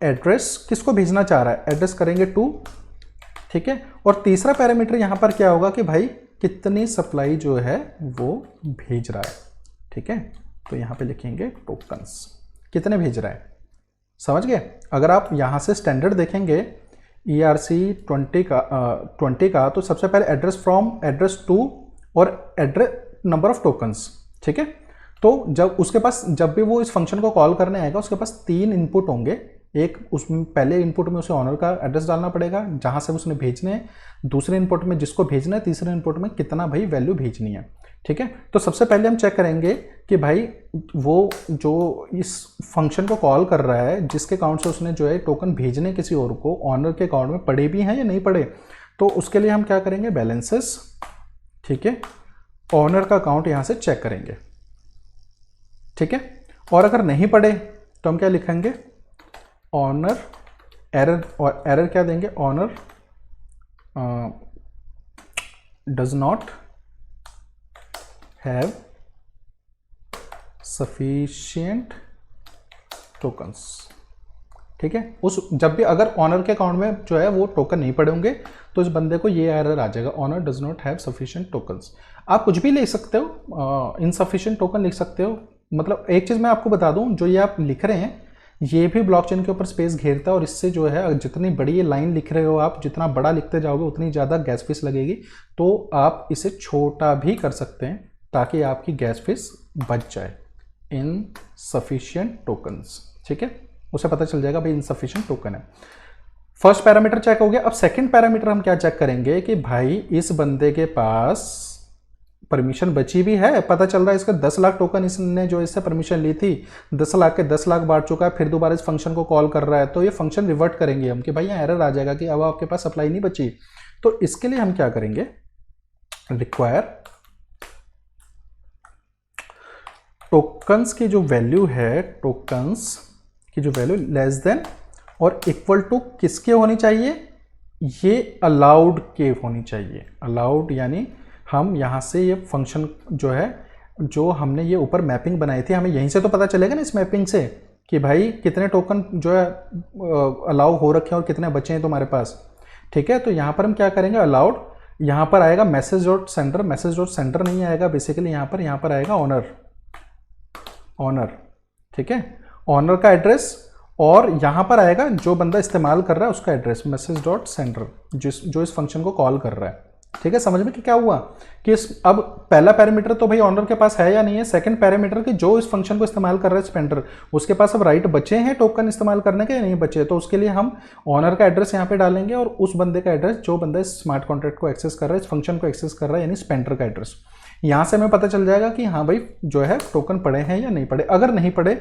एड्रेस किसको भेजना चाह रहा है, एड्रेस करेंगे टू, ठीक है। और तीसरा पैरामीटर यहाँ पर क्या होगा कि भाई कितनी सप्लाई जो है वो भेज रहा है, ठीक है। तो यहाँ पे लिखेंगे टोकन्स, कितने भेज रहा है, समझ गए। अगर आप यहाँ से स्टैंडर्ड देखेंगे ERC20 का तो सबसे पहले एड्रेस फ्रॉम, एड्रेस टू और एड्रेस नंबर ऑफ टोकन्स, ठीक है। तो जब उसके पास, जब भी वो इस फंक्शन को कॉल करने आएगा उसके पास 3 इनपुट होंगे। एक उसमें पहले इनपुट में उसे ऑनर का एड्रेस डालना पड़ेगा जहां से उसने भेजने हैं, दूसरे इनपुट में जिसको भेजना है, तीसरे इनपुट में कितना भाई वैल्यू भेजनी है, ठीक है। तो सबसे पहले हम चेक करेंगे कि भाई वो जो इस फंक्शन को कॉल कर रहा है जिसके अकाउंट से उसने जो है टोकन भेजने किसी और को, ऑनर के अकाउंट में पड़े भी हैं या नहीं पड़े। तो उसके लिए हम क्या करेंगे, बैलेंसेस, ठीक है, ऑनर का अकाउंट यहां से चेक करेंगे, ठीक है। और अगर नहीं पड़े तो हम क्या लिखेंगे, ऑनर एरर, और एरर क्या देंगे, owner does not have sufficient tokens, ठीक है। उस जब भी अगर ऑनर के अकाउंट में जो है वो टोकन नहीं पड़े होंगे तो इस बंदे को ये एरर आ जाएगा, owner does not have sufficient tokens. आप कुछ भी लिख सकते हो, इनसफिशिएंट टोकन लिख सकते हो। मतलब एक चीज़ मैं आपको बता दूं, जो ये आप लिख रहे हैं ये भी ब्लॉकचेन के ऊपर स्पेस घेरता है और इससे जो है जितनी बड़ी ये लाइन लिख रहे हो आप, जितना बड़ा लिखते जाओगे उतनी ज़्यादा गैस फीस लगेगी। तो आप इसे छोटा भी कर सकते हैं ताकि आपकी गैस फीस बच जाए। इनसफिशिएंट टोकन्स, ठीक है, उसे पता चल जाएगा भाई इनसफिशिएंट टोकन है। फर्स्ट पैरामीटर चेक हो गया। अब सेकंड पैरामीटर हम क्या चेक करेंगे कि भाई इस बंदे के पास परमिशन बची भी है, पता चल रहा है इसका 10 लाख टोकन इसने जो इससे परमिशन ली थी 10 लाख के 10 लाख बांट चुका है, फिर दोबारा इस फंक्शन को कॉल कर रहा है। तो ये फंक्शन रिवर्ट करेंगे हम कि भाई यहाँ एरर आ जाएगा कि अब आपके पास सप्लाई नहीं बची। तो इसके लिए हम क्या करेंगे, रिक्वायर टोकन्स की जो वैल्यू है, टोकन्स की जो वैल्यू लेस देन और इक्वल टू किसके होनी चाहिए, ये अलाउड के होनी चाहिए। अलाउड यानी हम यहाँ से ये फंक्शन जो है, जो हमने ये ऊपर मैपिंग बनाई थी, हमें यहीं से तो पता चलेगा ना इस मैपिंग से कि भाई कितने टोकन जो है अलाउ हो रखे हैं और कितने बचे हैं तुम्हारे पास, ठीक है। तो यहाँ पर हम क्या करेंगे, अलाउड, यहाँ पर आएगा message dot centre, message dot centre नहीं आएगा बेसिकली, यहाँ पर आएगा ऑनर, ठीक है, ऑनर का एड्रेस, और यहाँ पर आएगा जो बंदा इस्तेमाल कर रहा है उसका एड्रेस, मैसेज डॉट सेंटर, जो इस फंक्शन को कॉल कर रहा है, ठीक है। समझ में कि क्या हुआ कि अब पहला पैरामीटर तो भाई ऑनर के पास है या नहीं है, सेकंड पैरामीटर कि जो इस फंक्शन को इस्तेमाल कर रहा है स्पेंडर, उसके पास अब राइट बचे हैं टोकन इस्तेमाल करने के या नहीं बचे। तो उसके लिए हम ऑनर का एड्रेस यहाँ पे डालेंगे और उस बंदे का एड्रेस जो बंदा इस स्मार्ट कॉन्ट्रैक्ट को एक्सेस कर रहा है, इस फंक्शन को एक्सेस कर रहा है, यानी स्पेंडर का एड्रेस। यहाँ से हमें पता चल जाएगा कि हाँ भाई जो है टोकन पड़े हैं या नहीं पड़े। अगर नहीं पड़े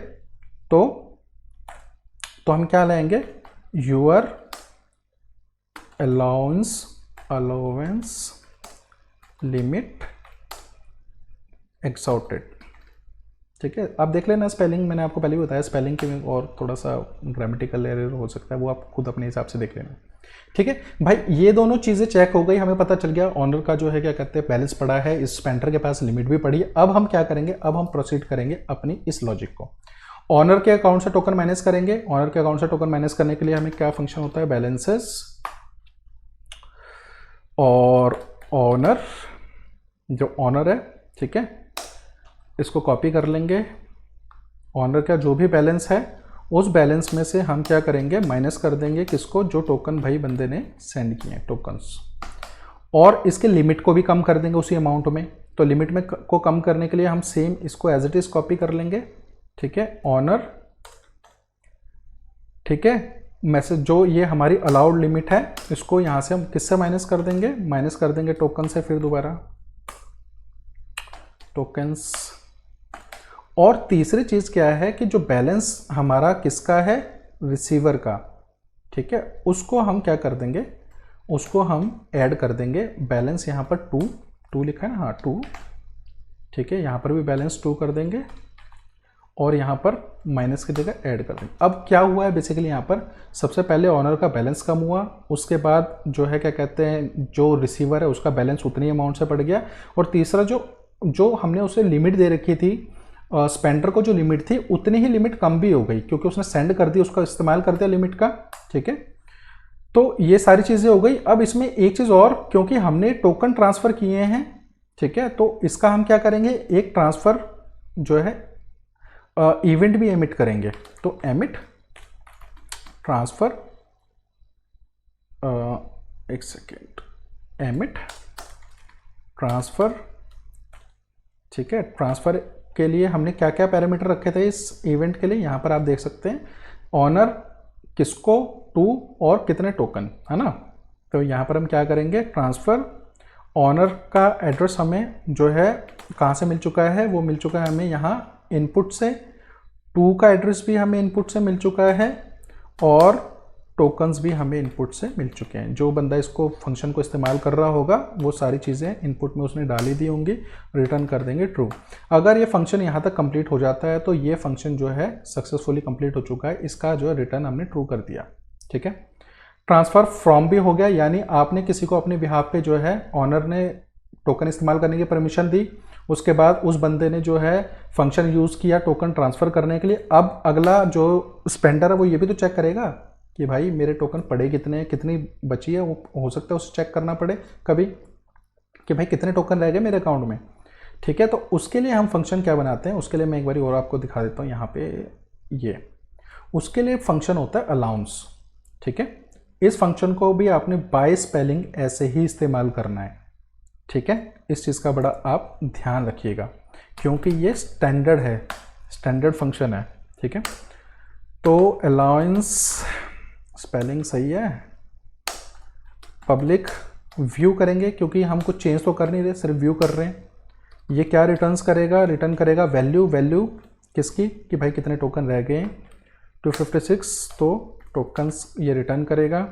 तो हम क्या लाएंगे, यूर अलाउंस लिमिट एक्सॉर्टेड, ठीक है। आप देख लेना स्पेलिंग, मैंने आपको पहले भी बताया स्पेलिंग के में और थोड़ा सा ग्रामेटिकल एरर हो सकता है, वो आप खुद अपने हिसाब से देख लेना। ठीक है भाई, ये दोनों चीज़ें चेक हो गई, हमें पता चल गया ऑनर का जो है क्या कहते हैं बैलेंस पड़ा है, इस स्पेंडर के पास लिमिट भी पड़ी है। अब हम क्या करेंगे, अब हम प्रोसीड करेंगे अपनी इस लॉजिक को। ऑनर के अकाउंट से टोकन माइनस करेंगे। ऑनर के अकाउंट से टोकन माइनस करने के लिए हमें क्या फंक्शन होता है, बैलेंसेस और ऑनर, जो ऑनर है, ठीक है, इसको कॉपी कर लेंगे। ऑनर का जो भी बैलेंस है उस बैलेंस में से हम क्या करेंगे, माइनस कर देंगे किसको, जो टोकन भाई बंदे ने सेंड किए हैं, टोकन्स, और इसके लिमिट को भी कम कर देंगे उसी अमाउंट में। तो लिमिट में को कम करने के लिए हम सेम इसको एज इट इज कॉपी कर लेंगे, ठीक है, ऑनर, ठीक है, मैसेज जो ये हमारी अलाउड लिमिट है इसको यहां से हम किससे माइनस कर देंगे, माइनस कर देंगे टोकन से, फिर दोबारा टोकन्स। और तीसरी चीज क्या है कि जो बैलेंस हमारा किसका है, रिसीवर का, ठीक है, उसको हम क्या कर देंगे, उसको हम ऐड कर देंगे। बैलेंस यहाँ पर 2 लिखा है ना, हाँ 2, ठीक है, यहाँ पर भी बैलेंस 2 कर देंगे और यहाँ पर माइनस की जगह ऐड कर देंगे। अब क्या हुआ है बेसिकली, यहाँ पर सबसे पहले ऑनर का बैलेंस कम हुआ, उसके बाद जो है क्या कहते हैं जो रिसीवर है उसका बैलेंस उतनी अमाउंट से बढ़ गया, और तीसरा जो हमने उसे लिमिट दे रखी थी, स्पेंडर को जो लिमिट थी उतनी ही लिमिट कम भी हो गई क्योंकि उसने सेंड कर दी, उसका इस्तेमाल कर दिया लिमिट का, ठीक है। तो ये सारी चीज़ें हो गई। अब इसमें एक चीज़ और, क्योंकि हमने टोकन ट्रांसफ़र किए हैं, ठीक है, तो इसका हम क्या करेंगे, एक ट्रांसफ़र जो है इवेंट भी एमिट करेंगे। तो एमिट ट्रांसफ़र, एक सेकेंड, एमिट ट्रांसफ़र, ठीक है। ट्रांसफ़र के लिए हमने क्या क्या पैरामीटर रखे थे इस इवेंट के लिए, यहाँ पर आप देख सकते हैं, ऑनर किसको, 2 और कितने टोकन, है ना। तो यहाँ पर हम क्या करेंगे, ट्रांसफ़र ऑनर का एड्रेस हमें जो है कहाँ से मिल चुका है, वो मिल चुका है हमें यहाँ इनपुट से, 2 का एड्रेस भी हमें इनपुट से मिल चुका है और टोकन्स भी हमें इनपुट से मिल चुके हैं। जो बंदा इसको फंक्शन को इस्तेमाल कर रहा होगा वो सारी चीज़ें इनपुट में उसने डाली दी होंगी, रिटर्न कर देंगे ट्रू। अगर ये फंक्शन यहाँ तक कंप्लीट हो जाता है तो ये फंक्शन जो है सक्सेसफुली कंप्लीट हो चुका है, इसका जो है रिटर्न हमने ट्रू कर दिया, ठीक है। ट्रांसफ़र फ्रॉम भी हो गया, यानी आपने किसी को अपने बिहाफ पे जो है ऑनर ने टोकन इस्तेमाल करने की परमिशन दी, उसके बाद उस बंदे ने जो है फंक्शन यूज़ किया टोकन ट्रांसफ़र करने के लिए। अब अगला जो स्पेंडर है वो ये भी तो चेक करेगा कि भाई मेरे टोकन पड़े कितने हैं, कितनी बची है, वो हो सकता है उसे चेक करना पड़े कभी कि भाई कितने टोकन रह गए मेरे अकाउंट में, ठीक है। तो उसके लिए हम फंक्शन क्या बनाते हैं, उसके लिए मैं एक बार और आपको दिखा देता हूँ यहाँ पे, ये उसके लिए फंक्शन होता है अलाउंस, ठीक है। इस फंक्शन को भी आपने बाय स्पेलिंग ऐसे ही इस्तेमाल करना है, ठीक है। इस चीज़ का बड़ा आप ध्यान रखिएगा क्योंकि ये स्टैंडर्ड है, स्टैंडर्ड फंक्शन है, ठीक है। तो अलाउंस स्पेलिंग सही है, पब्लिक व्यू करेंगे क्योंकि हम कुछ चेंज तो कर नहीं रहे, सिर्फ व्यू कर रहे हैं। ये क्या रिटर्न्स करेगा, रिटर्न करेगा वैल्यू, वैल्यू किसकी, कि भाई कितने टोकन रह गए 256, तो टोकन्स ये रिटर्न करेगा।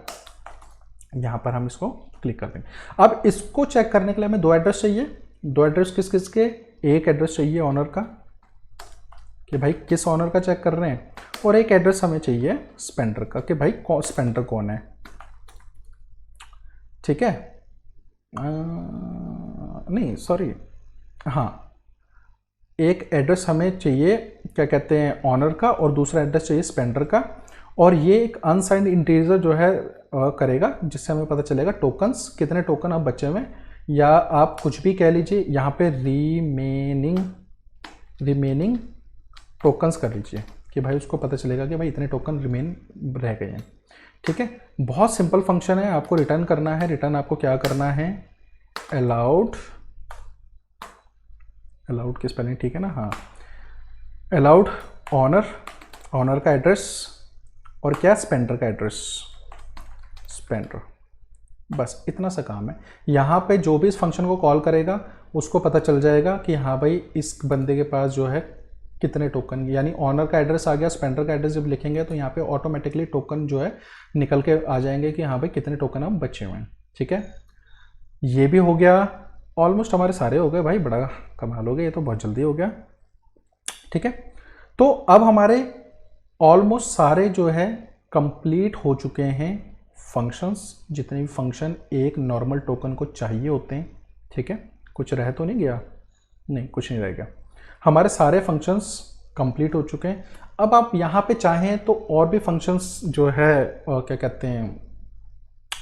यहाँ पर हम इसको क्लिक कर देंगे। अब इसको चेक करने के लिए हमें 2 एड्रेस चाहिए। 2 एड्रेस किस किस के, एक एड्रेस चाहिए ऑनर का कि भाई किस ऑनर का चेक कर रहे हैं, और एक एड्रेस हमें चाहिए स्पेंडर का कि भाई स्पेंडर कौन है, ठीक है। नहीं सॉरी, हाँ, एक एड्रेस हमें चाहिए क्या कहते हैं ऑनर का और दूसरा एड्रेस चाहिए स्पेंडर का, और ये एक अनसाइंड इंटीजर जो है करेगा जिससे हमें पता चलेगा टोकन्स कितने टोकन अब बचे हुए, या आप कुछ भी कह लीजिए, यहाँ पे रिमेनिंग टोकन्स कर लीजिए कि भाई उसको पता चलेगा कि भाई इतने टोकन रिमेन रह गए हैं, ठीक है। बहुत सिंपल फंक्शन है, आपको रिटर्न करना है। रिटर्न आपको क्या करना है, अलाउड की स्पेलिंग ठीक है ना, हाँ, अलाउड ऑनर का एड्रेस और क्या स्पेंडर का एड्रेस, स्पेंडर, बस इतना सा काम है। यहाँ पे जो भी इस फंक्शन को कॉल करेगा उसको पता चल जाएगा कि हाँ भाई इस बंदे के पास जो है कितने टोकन, यानी ऑनर का एड्रेस आ गया, स्पेंडर का एड्रेस जब लिखेंगे तो यहाँ पे ऑटोमेटिकली टोकन जो है निकल के आ जाएंगे कि हाँ भाई कितने टोकन अब बचे हुए हैं, ठीक है। ये भी हो गया, ऑलमोस्ट हमारे सारे हो गए भाई, बड़ा कमाल हो गया, ये तो बहुत जल्दी हो गया, ठीक है। तो अब हमारे ऑलमोस्ट सारे जो है कंप्लीट हो चुके हैं फंक्शंस, जितने भी फंक्शन एक नॉर्मल टोकन को चाहिए होते हैं, ठीक है, कुछ रह तो नहीं गया, नहीं कुछ नहीं रह गया, हमारे सारे फंक्शंस कंप्लीट हो चुके हैं। अब आप यहाँ पे चाहें तो और भी फंक्शंस जो है क्या कहते हैं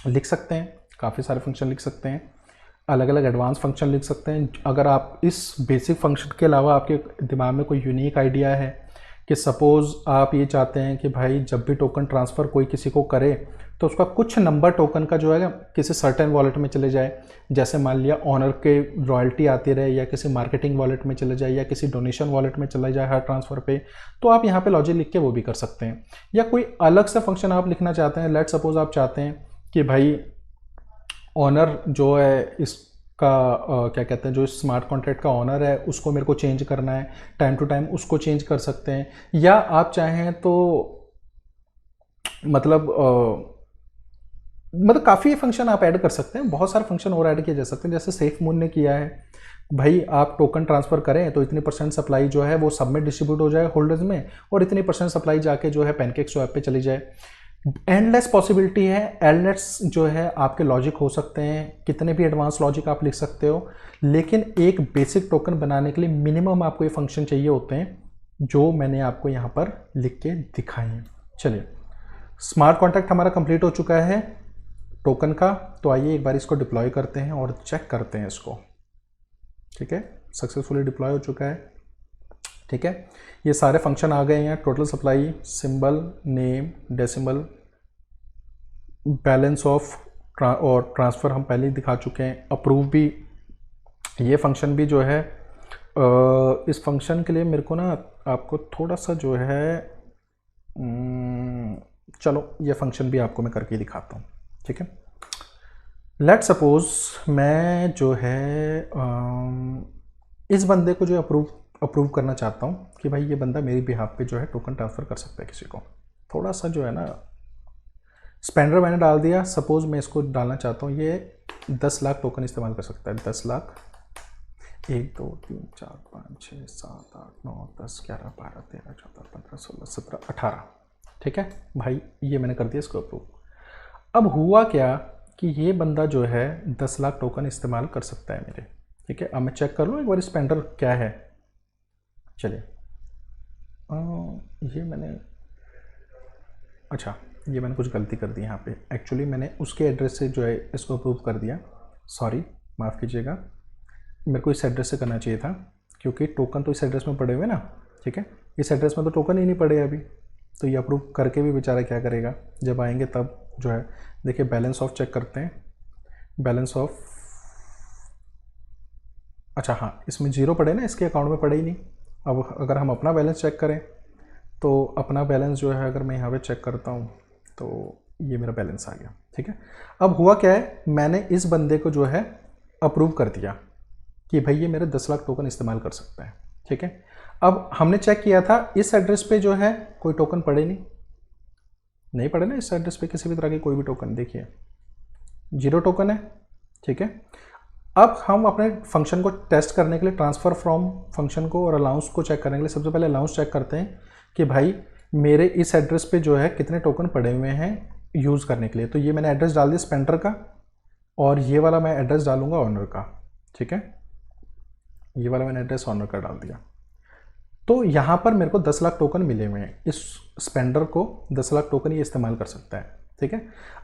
लिख सकते हैं, काफ़ी सारे फंक्शन लिख सकते हैं, अलग अलग एडवांस फंक्शन लिख सकते हैं। अगर आप इस बेसिक फंक्शन के अलावा आपके दिमाग में कोई यूनिक आइडिया है कि सपोज़ आप ये चाहते हैं कि भाई जब भी टोकन ट्रांसफ़र कोई किसी को करे तो उसका कुछ नंबर टोकन का जो है किसी सर्टेन वॉलेट में चले जाए, जैसे मान लिया ऑनर के रॉयल्टी आती रहे, या किसी मार्केटिंग वॉलेट में चले जाए, या किसी डोनेशन वॉलेट में चला जाए हर ट्रांसफ़र पे, तो आप यहाँ पे लॉजिक लिख के वो भी कर सकते हैं। या कोई अलग सा फंक्शन आप लिखना चाहते हैं, लेट सपोज आप चाहते हैं कि भाई ऑनर जो है इसका क्या कहते हैं, जो स्मार्ट कॉन्ट्रैक्ट का ऑनर है उसको मेरे को चेंज करना है, टाइम टू टाइम उसको चेंज कर सकते हैं। या आप चाहें तो मतलब काफ़ी फंक्शन आप ऐड कर सकते हैं, बहुत सारे फंक्शन और ऐड किए जा सकते हैं, जैसे सेफ मून ने किया है, भाई आप टोकन ट्रांसफ़र करें तो इतनी % सप्लाई जो है वो सब में डिस्ट्रीब्यूट हो जाए होल्डर्स में, और इतनी % सप्लाई जाके जो है पैनकेक स्वैप पे चली जाए। एंडलेस पॉसिबिलिटी है, एंडलेस जो है आपके लॉजिक हो सकते हैं, कितने भी एडवांस लॉजिक आप लिख सकते हो, लेकिन एक बेसिक टोकन बनाने के लिए मिनिमम आपको ये फंक्शन चाहिए होते हैं जो मैंने आपको यहाँ पर लिख के दिखाए हैं। चलिए, स्मार्ट कॉन्ट्रैक्ट हमारा कंप्लीट हो चुका है टोकन का, तो आइए एक बार इसको डिप्लॉय करते हैं और चेक करते हैं इसको। ठीक है, सक्सेसफुली डिप्लॉय हो चुका है। ठीक है, ये सारे फंक्शन आ गए हैं, total supply, symbol, name, decimal, balance of और ट्रांसफ़र हम पहले ही दिखा चुके हैं, अप्रूव भी, ये फंक्शन भी जो है इस फंक्शन के लिए मेरे को ना आपको थोड़ा सा जो है चलो ये फंक्शन भी आपको मैं करके दिखाता हूँ। ठीक है, लेट सपोज मैं जो है इस बंदे को जो अप्रूव करना चाहता हूँ कि भाई ये बंदा मेरी बिहाफ पे जो है टोकन ट्रांसफ़र कर सकता है किसी को। थोड़ा सा जो है ना स्पेंडर मैंने डाल दिया, सपोज़ मैं इसको डालना चाहता हूँ, ये 10 लाख टोकन इस्तेमाल कर सकता है। 10 लाख, 1 2 3 4 5 6 7 8 9 10 11 12 13 14 15 16 17 18। ठीक है भाई, ये मैंने कर दिया इसको अप्रूव। अब हुआ क्या कि ये बंदा जो है 10 लाख टोकन इस्तेमाल कर सकता है मेरे। ठीक है, अब मैं चेक कर लूँ एक बार स्पेंडर क्या है। चलिए, ये मैंने अच्छा ये मैंने कुछ गलती कर दी यहाँ पे, एक्चुअली मैंने उसके एड्रेस से जो है इसको अप्रूव कर दिया, सॉरी माफ़ कीजिएगा, मेरे को इस एड्रेस से करना चाहिए था क्योंकि टोकन तो इस एड्रेस में पड़े हुए ना। ठीक है, इस एड्रेस में तो टोकन ही नहीं पड़े अभी, तो ये अप्रूव करके भी बेचारा क्या करेगा, जब आएंगे तब जो है। देखिए बैलेंस ऑफ चेक करते हैं, बैलेंस ऑफ, अच्छा हाँ इसमें 0 पड़े ना, इसके अकाउंट में पड़े ही नहीं। अब अगर हम अपना बैलेंस चेक करें तो अपना बैलेंस जो है अगर मैं यहाँ पे चेक करता हूँ तो ये मेरा बैलेंस आ गया। ठीक है, अब हुआ क्या है, मैंने इस बंदे को जो है अप्रूव कर दिया कि भाई ये मेरे 10 लाख टोकन इस्तेमाल कर सकता है। ठीक है, अब हमने चेक किया था इस एड्रेस पे जो है कोई टोकन पड़े नहीं पड़े ना, इस एड्रेस पे किसी भी तरह की कोई भी टोकन, देखिए 0 टोकन है। ठीक है, अब हम अपने फंक्शन को टेस्ट करने के लिए ट्रांसफ़र फ्रॉम फंक्शन को और अलाउंस को चेक करने के लिए सबसे पहले अलाउंस चेक करते हैं कि भाई मेरे इस एड्रेस पे जो है कितने टोकन पड़े हुए हैं यूज़ करने के लिए। तो ये मैंने एड्रेस डाल दिया स्पेंडर का, और ये वाला मैं एड्रेस डालूंगा ऑनर का। ठीक है, ये वाला मैंने एड्रेस ऑनर का डाल दिया, तो यहाँ पर मेरे को 10 लाख टोकन मिले हुए हैं, इस स्पेंडर को 10 लाख टोकन ये इस्तेमाल कर सकता है। ठीक है,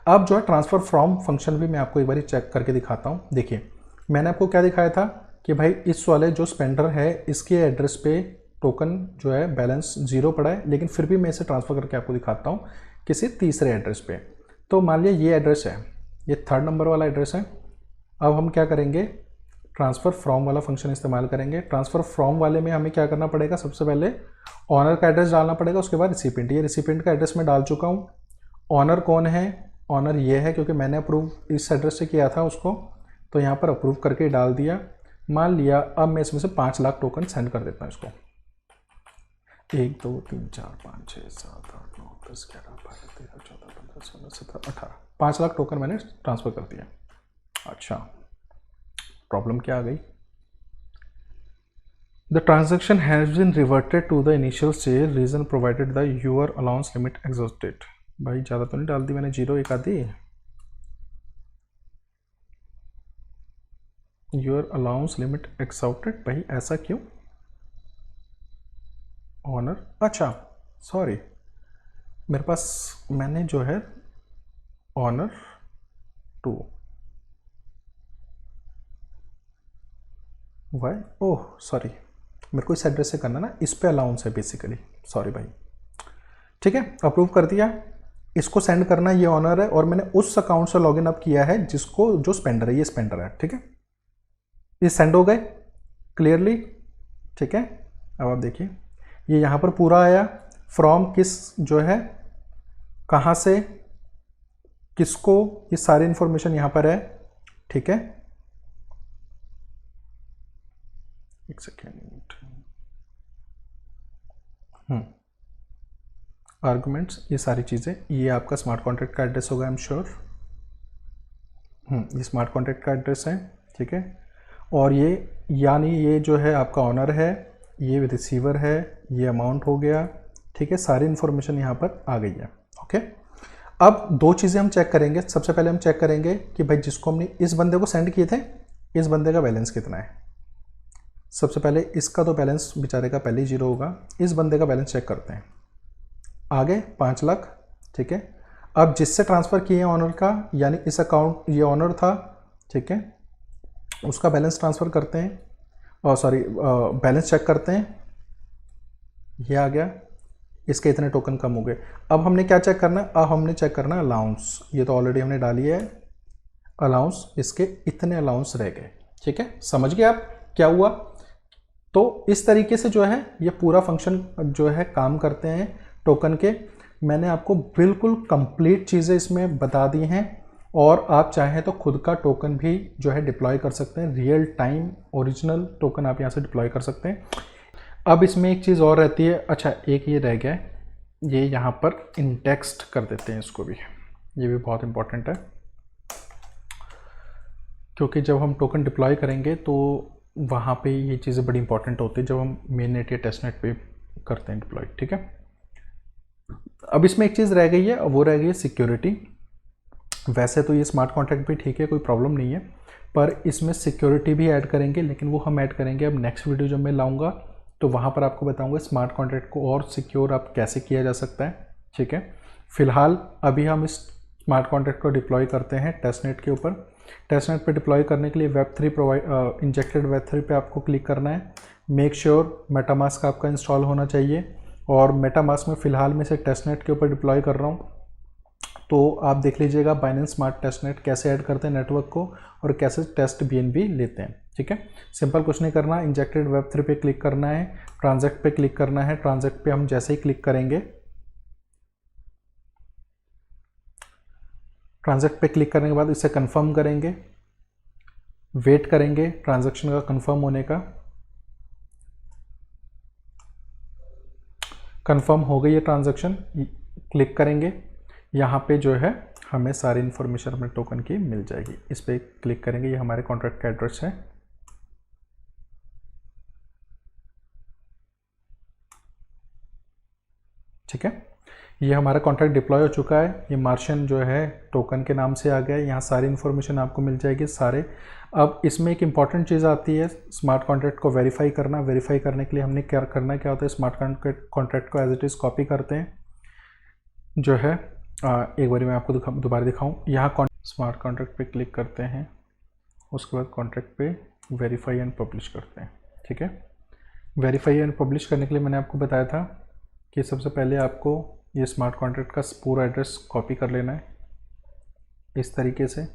अब जो है ट्रांसफ़र फ्रॉम फंक्शन भी मैं आपको एक बार चेक करके दिखाता हूँ। देखिए मैंने आपको क्या दिखाया था कि भाई इस वाले जो स्पेंडर है इसके एड्रेस पे टोकन जो है बैलेंस 0 पड़ा है, लेकिन फिर भी मैं इसे ट्रांसफ़र करके आपको दिखाता हूँ किसी तीसरे एड्रेस पे। तो मान लिया ये एड्रेस है, ये 3rd नंबर वाला एड्रेस है। अब हम क्या करेंगे, ट्रांसफ़र फ्रॉम वाला फंक्शन इस्तेमाल करेंगे। ट्रांसफ़र फ्रॉम वाले में हमें क्या करना पड़ेगा, सबसे पहले ऑनर का एड्रेस डालना पड़ेगा, उसके बाद रिसिपेंट। ये रिसिपेंट का एड्रेस मैं डाल चुका हूँ। ऑनर कौन है, ऑनर ये है क्योंकि मैंने अप्रूव इस एड्रेस से किया था उसको, तो यहाँ पर अप्रूव करके डाल दिया। मान लिया अब मैं इसमें से 5 लाख टोकन सेंड कर देता हूँ इसको। 1 2 3 4 5 6 7 8 9 10 11 12 13 14 15 16 17 18 5 लाख टोकन मैंने ट्रांसफ़र कर दिया। अच्छा, प्रॉब्लम क्या आ गई, the transaction has been reverted to the initial stage, reason provided the your allowance limit exhausted. भाई ज़्यादा तो नहीं डाल दी मैंने, 0 1 आधी, योर अलाउंस लिमिट एक्साउटेड। भाई ऐसा क्यों? ऑनर, अच्छा सॉरी, मेरे पास मैंने जो है ऑनर 2, वाई, ओह सॉरी, मेरे को इस एड्रेस से करना ना, इस पे अलाउंस है बेसिकली, सॉरी भाई। ठीक है, अप्रूव कर दिया। इसको सेंड करना, ये ऑनर है और मैंने उस अकाउंट से लॉगिन अप किया है जिसको, जो स्पेंडर है, ये स्पेंडर है। ठीक है, ये सेंड हो गए क्लियरली। ठीक है, अब आप देखिए ये यहाँ पर पूरा आया, फ्रॉम किस जो है, कहाँ से, किसको, ये सारी इंफॉर्मेशन यहाँ पर है। ठीक है, एक सेकेंड, आर्गुमेंट्स, ये सारी चीज़ें, ये आपका स्मार्ट कॉन्ट्रैक्ट का एड्रेस होगा, आई एम श्योर। ये स्मार्ट कॉन्ट्रैक्ट का एड्रेस है। ठीक है, और ये यानी ये जो है आपका ऑनर है, ये रिसीवर है, ये अमाउंट हो गया। ठीक है, सारी इन्फॉर्मेशन यहाँ पर आ गई है। ओके, अब दो चीज़ें हम चेक करेंगे। सबसे पहले हम चेक करेंगे कि भाई जिसको हमने इस बंदे को सेंड किए थे, इस बंदे का बैलेंस कितना है। सबसे पहले इसका तो बैलेंस बेचारे का पहले ही 0 होगा, इस बंदे का बैलेंस चेक करते हैं। आगे 5 लाख। ठीक है, अब जिससे ट्रांसफ़र किए हैं ऑनर का, यानी इस अकाउंट, ये ऑनर था। ठीक है, उसका बैलेंस ट्रांसफ़र करते हैं, और सॉरी बैलेंस चेक करते हैं, ये आ गया, इसके इतने टोकन कम हो गए। अब हमने क्या चेक करना है? अब हमने चेक करना है अलाउंस, ये तो ऑलरेडी हमने डाली है अलाउंस, इसके इतने अलाउंस रह गए। ठीक है, समझ गए आप क्या हुआ? तो इस तरीके से जो है ये पूरा फंक्शन जो है काम करते हैं टोकन के। मैंने आपको बिल्कुल कंप्लीट चीज़ें इसमें बता दी हैं, और आप चाहें तो खुद का टोकन भी जो है डिप्लॉय कर सकते हैं, रियल टाइम ओरिजिनल टोकन आप यहाँ से डिप्लॉय कर सकते हैं। अब इसमें एक चीज़ और रहती है, अच्छा एक ये रह गया है, ये यहाँ पर इंडेक्स्ड कर देते हैं इसको भी, ये भी बहुत इंपॉर्टेंट है, क्योंकि जब हम टोकन डिप्लॉय करेंगे तो वहाँ पे ये चीज़ें बड़ी इंपॉर्टेंट होती है जब हम मेन नेट या टेस्ट नेट पे करते हैं डिप्लॉय। ठीक है, अब इसमें एक चीज़ रह गई है, वो रह गई है सिक्योरिटी। वैसे तो ये स्मार्ट कॉन्ट्रैक्ट भी ठीक है, कोई प्रॉब्लम नहीं है, पर इसमें सिक्योरिटी भी ऐड करेंगे, लेकिन वो हम ऐड करेंगे अब नेक्स्ट वीडियो जब मैं लाऊंगा, तो वहाँ पर आपको बताऊंगा स्मार्ट कॉन्ट्रैक्ट को और सिक्योर आप कैसे किया जा सकता है। ठीक है, फिलहाल अभी हम इस स्मार्ट कॉन्ट्रैक्ट को डिप्लॉय करते हैं टेस्टनेट के ऊपर। टेस्टनेट पे डिप्लॉय करने के लिए वेब3 प्रोवाइड इंजेक्टेड वेब3 पे आपको क्लिक करना है। मेक श्योर मेटामास्क आपका इंस्टॉल होना चाहिए, और मेटामास्क में फ़िलहाल मैं इसे टेस्टनेट के ऊपर डिप्लॉय कर रहा हूँ, तो आप देख लीजिएगा बाइनेंस स्मार्ट टेस्टनेट कैसे ऐड करते हैं नेटवर्क को, और कैसे टेस्ट BNB लेते हैं। ठीक है, सिंपल कुछ नहीं करना, इंजेक्टेड वेब3 पे क्लिक करना है, ट्रांजैक्ट पे क्लिक करना है। ट्रांजैक्ट पे हम जैसे ही क्लिक करेंगे, ट्रांजैक्ट पे क्लिक करने के बाद इसे कंफर्म करेंगे, वेट करेंगे ट्रांजैक्शन का कंफर्म होने का। कंफर्म हो गई है ट्रांजैक्शन, क्लिक करेंगे, यहाँ पे जो है हमें सारी इन्फॉर्मेशन अपने टोकन की मिल जाएगी। इस पर क्लिक करेंगे, ये हमारे कॉन्ट्रैक्ट का एड्रेस है। ठीक है, ये हमारा कॉन्ट्रैक्ट डिप्लॉय हो चुका है। ये मार्शियन जो है टोकन के नाम से आ गया है, यहाँ सारी इन्फॉर्मेशन आपको मिल जाएगी सारे। अब इसमें एक इंपॉर्टेंट चीज़ आती है स्मार्ट कॉन्ट्रैक्ट को वेरीफाई करना। वेरीफाई करने के लिए हमने क्या करना, क्या होता है, स्मार्ट कॉन्ट्रैक्ट को एज इट इज़ कॉपी करते हैं, जो है एक बार मैं आपको दोबारा दिखाऊँ। यहाँ स्मार्ट कॉन्ट्रैक्ट पे क्लिक करते हैं, उसके बाद कॉन्ट्रैक्ट पे वेरीफाई एंड पब्लिश करते हैं। ठीक है, वेरीफाई एंड पब्लिश करने के लिए मैंने आपको बताया था कि सबसे पहले आपको ये स्मार्ट कॉन्ट्रैक्ट का पूरा एड्रेस कॉपी कर लेना है इस तरीके से।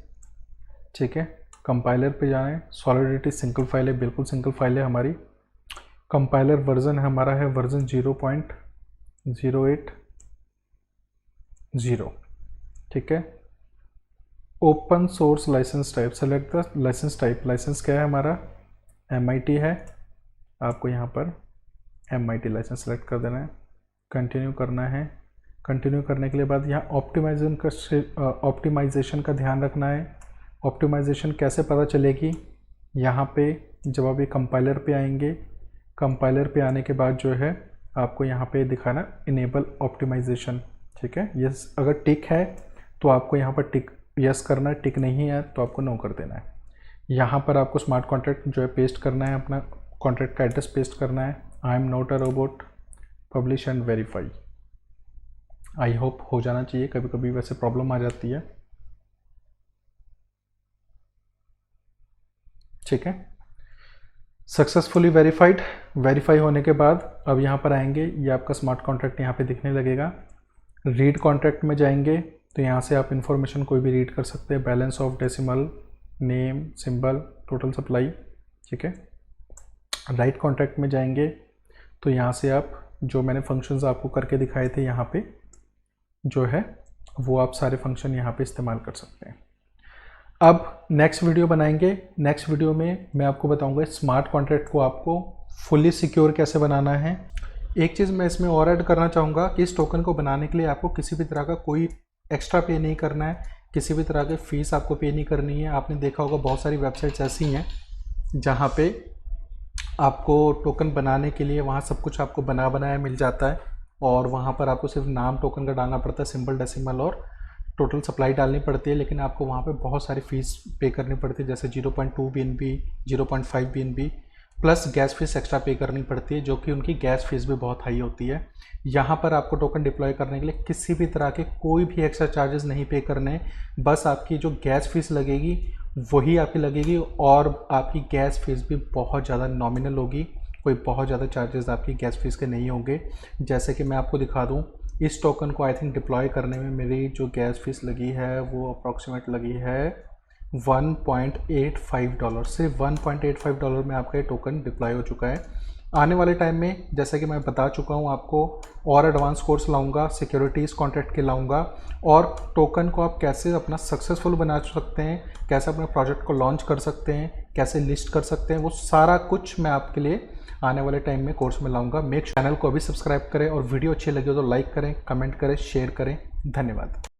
ठीक है, कंपाइलर पे जाना है, सॉलिडिटी सिंगल फाइल है, बिल्कुल सिंगल फाइल है हमारी। कंपाइलर वर्जन हमारा है वर्जन 0.080। ठीक है, open source license type, select the license type. License क्या है हमारा, MIT है, आपको यहाँ पर MIT लाइसेंस सेलेक्ट कर देना है, कंटिन्यू करना है। कंटिन्यू करने के लिए बाद यहाँ ऑप्टिमाइजेशन का ध्यान रखना है। ऑप्टिमाइजेशन कैसे पता चलेगी, यहाँ पे जब आप ये कंपाइलर पे आएंगे, कंपाइलर पे आने के बाद जो है आपको यहाँ पे दिखाना इनेबल ऑप्टिमाइजेशन। ठीक है, यस अगर टिक है तो आपको यहाँ पर टिक यस करना है, टिक नहीं है तो आपको नो कर देना है। यहाँ पर आपको स्मार्ट कॉन्ट्रैक्ट जो है पेस्ट करना है, अपना कॉन्ट्रैक्ट का एड्रेस पेस्ट करना है। I am not a robot, publish and verify. I hope हो जाना चाहिए, कभी कभी वैसे प्रॉब्लम आ जाती है। ठीक है, सक्सेसफुली वेरीफाइड। वेरीफाई होने के बाद अब यहाँ पर आएंगे, ये आपका स्मार्ट कॉन्ट्रैक्ट यहाँ पे दिखने लगेगा। रीड कॉन्ट्रैक्ट में जाएंगे तो यहाँ से आप इन्फॉर्मेशन कोई भी रीड कर सकते हैं, balance of decimal, name, symbol, total supply. ठीक है, राइट कॉन्ट्रैक्ट में जाएंगे तो यहाँ से आप जो मैंने फंक्शंस आपको करके दिखाए थे यहाँ पे जो है वो आप सारे फंक्शन यहाँ पे इस्तेमाल कर सकते हैं। अब नेक्स्ट वीडियो बनाएंगे। नेक्स्ट वीडियो में मैं आपको बताऊंगा स्मार्ट कॉन्ट्रैक्ट को आपको फुली सिक्योर कैसे बनाना है। एक चीज़ मैं इसमें और ऐड करना चाहूँगा कि इस टोकन को बनाने के लिए आपको किसी भी तरह का कोई एक्स्ट्रा पे नहीं करना है, किसी भी तरह की फ़ीस आपको पे नहीं करनी है। आपने देखा होगा बहुत सारी वेबसाइट्स ऐसी हैं जहाँ पे आपको टोकन बनाने के लिए वहाँ सब कुछ आपको बना बनाया मिल जाता है और वहाँ पर आपको सिर्फ नाम टोकन का डालना पड़ता है, सिंबल, डेसिमल और टोटल सप्लाई डालनी पड़ती है। लेकिन आपको वहाँ पे बहुत सारी फ़ीस पे करनी पड़ती है, जैसे 0.2 BNB, 0.5 BNB plus gas fees extra पे करनी पड़ती है, जो कि उनकी गैस फीस भी बहुत हाई होती है। यहाँ पर आपको टोकन डिप्लॉय करने के लिए किसी भी तरह के कोई भी एक्स्ट्रा चार्जेस नहीं पे करने, बस आपकी जो गैस फीस लगेगी वही आपकी लगेगी और आपकी गैस फीस भी बहुत ज़्यादा नॉमिनल होगी, कोई बहुत ज़्यादा चार्जेस आपकी गैस फीस के नहीं होंगे। जैसे कि मैं आपको दिखा दूँ, इस टोकन को आई थिंक डिप्लॉय करने में मेरी जो गैस फीस लगी है वो अप्रॉक्सीमेट लगी है $1.85। सिर्फ $1.85 में आपका ये टोकन डिप्लॉय हो चुका है। आने वाले टाइम में जैसे कि मैं बता चुका हूँ आपको, और एडवांस कोर्स लाऊंगा, सिक्योरिटीज़ कॉन्ट्रैक्ट के लाऊंगा और टोकन को आप कैसे अपना सक्सेसफुल बना सकते हैं, कैसे अपने प्रोजेक्ट को लॉन्च कर सकते हैं, कैसे लिस्ट कर सकते हैं, वो सारा कुछ मैं आपके लिए आने वाले टाइम में कोर्स में लाऊंगा। मेक चैनल को अभी सब्सक्राइब करें और वीडियो अच्छी लगे तो लाइक करें, कमेंट करें, शेयर करें। धन्यवाद।